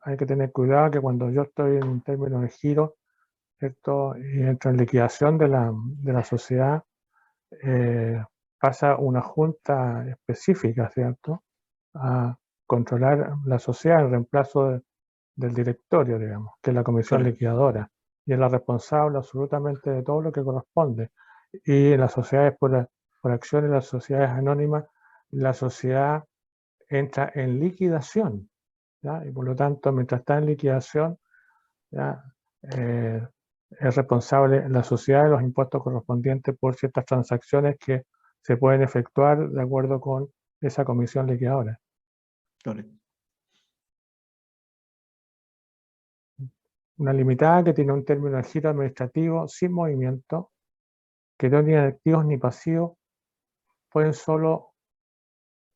hay que tener cuidado que cuando yo estoy en términos de giro, ¿cierto?, y entro en liquidación de la sociedad, pasa una junta específica, ¿cierto?, a controlar la sociedad en reemplazo del directorio, digamos, que es la comisión Correcto. liquidadora, y es la responsable absolutamente de todo lo que corresponde. Y en las sociedades por acciones, las sociedades anónimas, la sociedad entra en liquidación, ¿ya? Y por lo tanto, mientras está en liquidación, ¿ya? es responsable la sociedad de los impuestos correspondientes por ciertas transacciones que se pueden efectuar de acuerdo con esa comisión liquidadora. Correcto. Una limitada que tiene un término de giro administrativo sin movimiento, que no tiene activos ni pasivos, pueden solo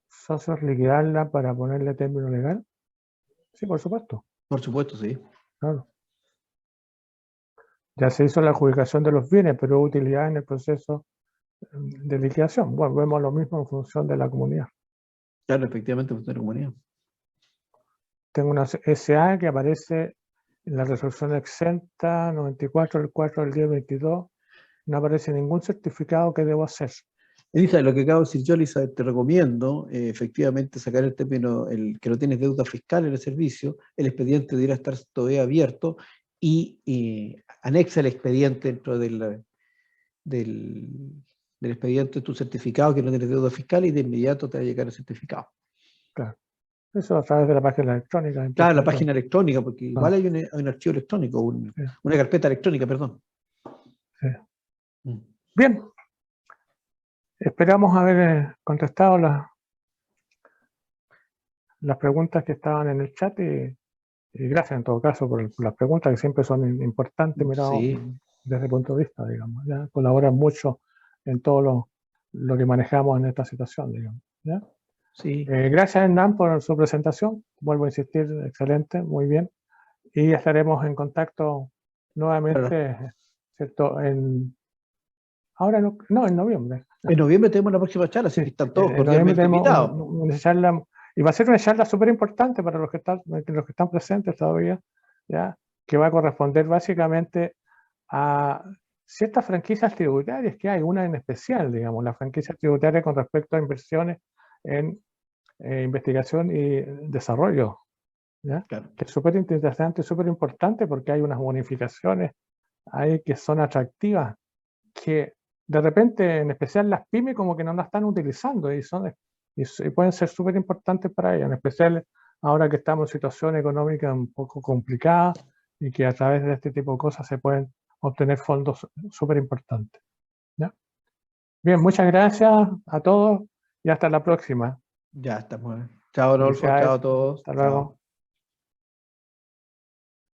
socios liquidarla para ponerle término legal. Sí, por supuesto. Por supuesto, sí. Claro. Ya se hizo la adjudicación de los bienes, pero hubo utilidad en el proceso de liquidación. Bueno, vemos lo mismo en función de la comunidad. Claro, efectivamente, pues, de la comunidad. Tengo una SA que aparece en la resolución exenta 94 del 4 del 10/22. No aparece ningún certificado que debo hacer. Elisa, lo que acabo de decir yo, Elisa, te recomiendo efectivamente sacar el término, el que no tienes deuda fiscal en el servicio, el expediente debería estar todavía abierto y anexa el expediente dentro del expediente tu certificado que no tienes deuda fiscal y de inmediato te va a llegar el certificado. Claro. Eso a través de la página electrónica. Claro, la página electrónica, porque igual Ah. hay un archivo electrónico, Sí. una carpeta electrónica, perdón. Sí. Mm. Bien. Esperamos haber contestado las preguntas que estaban en el chat y gracias en todo caso por las preguntas que siempre son importantes, mirado Sí. desde el punto de vista, digamos. ¿Ya? Colaboran mucho en todo lo que manejamos en esta situación, digamos. ¿Ya? Sí. Gracias, Hernán, por su presentación. Vuelvo a insistir, excelente, muy bien. Y estaremos en contacto nuevamente, ¿cierto? Ahora no, en noviembre. En noviembre tenemos la próxima charla, así Sí, que están todos en noviembre cordialmente tenemos invitados. una charla, y va a ser una charla súper importante para los que están presentes todavía, ¿ya? Que va a corresponder básicamente a ciertas franquicias tributarias que hay, una en especial, digamos, la franquicia tributaria con respecto a inversiones en investigación y desarrollo, ¿ya? Claro. Que es súper interesante, súper importante porque hay unas bonificaciones ahí que son atractivas, que de repente, en especial las pymes, como que no las están utilizando y pueden ser súper importantes para ellas, en especial ahora que estamos en situación económica un poco complicada y que a través de este tipo de cosas se pueden obtener fondos súper importantes. ¿Ya? Bien, muchas gracias a todos y hasta la próxima. Ya estamos. Chao, Rodolfo. Felicidades. Chao a todos. Hasta luego. Chao.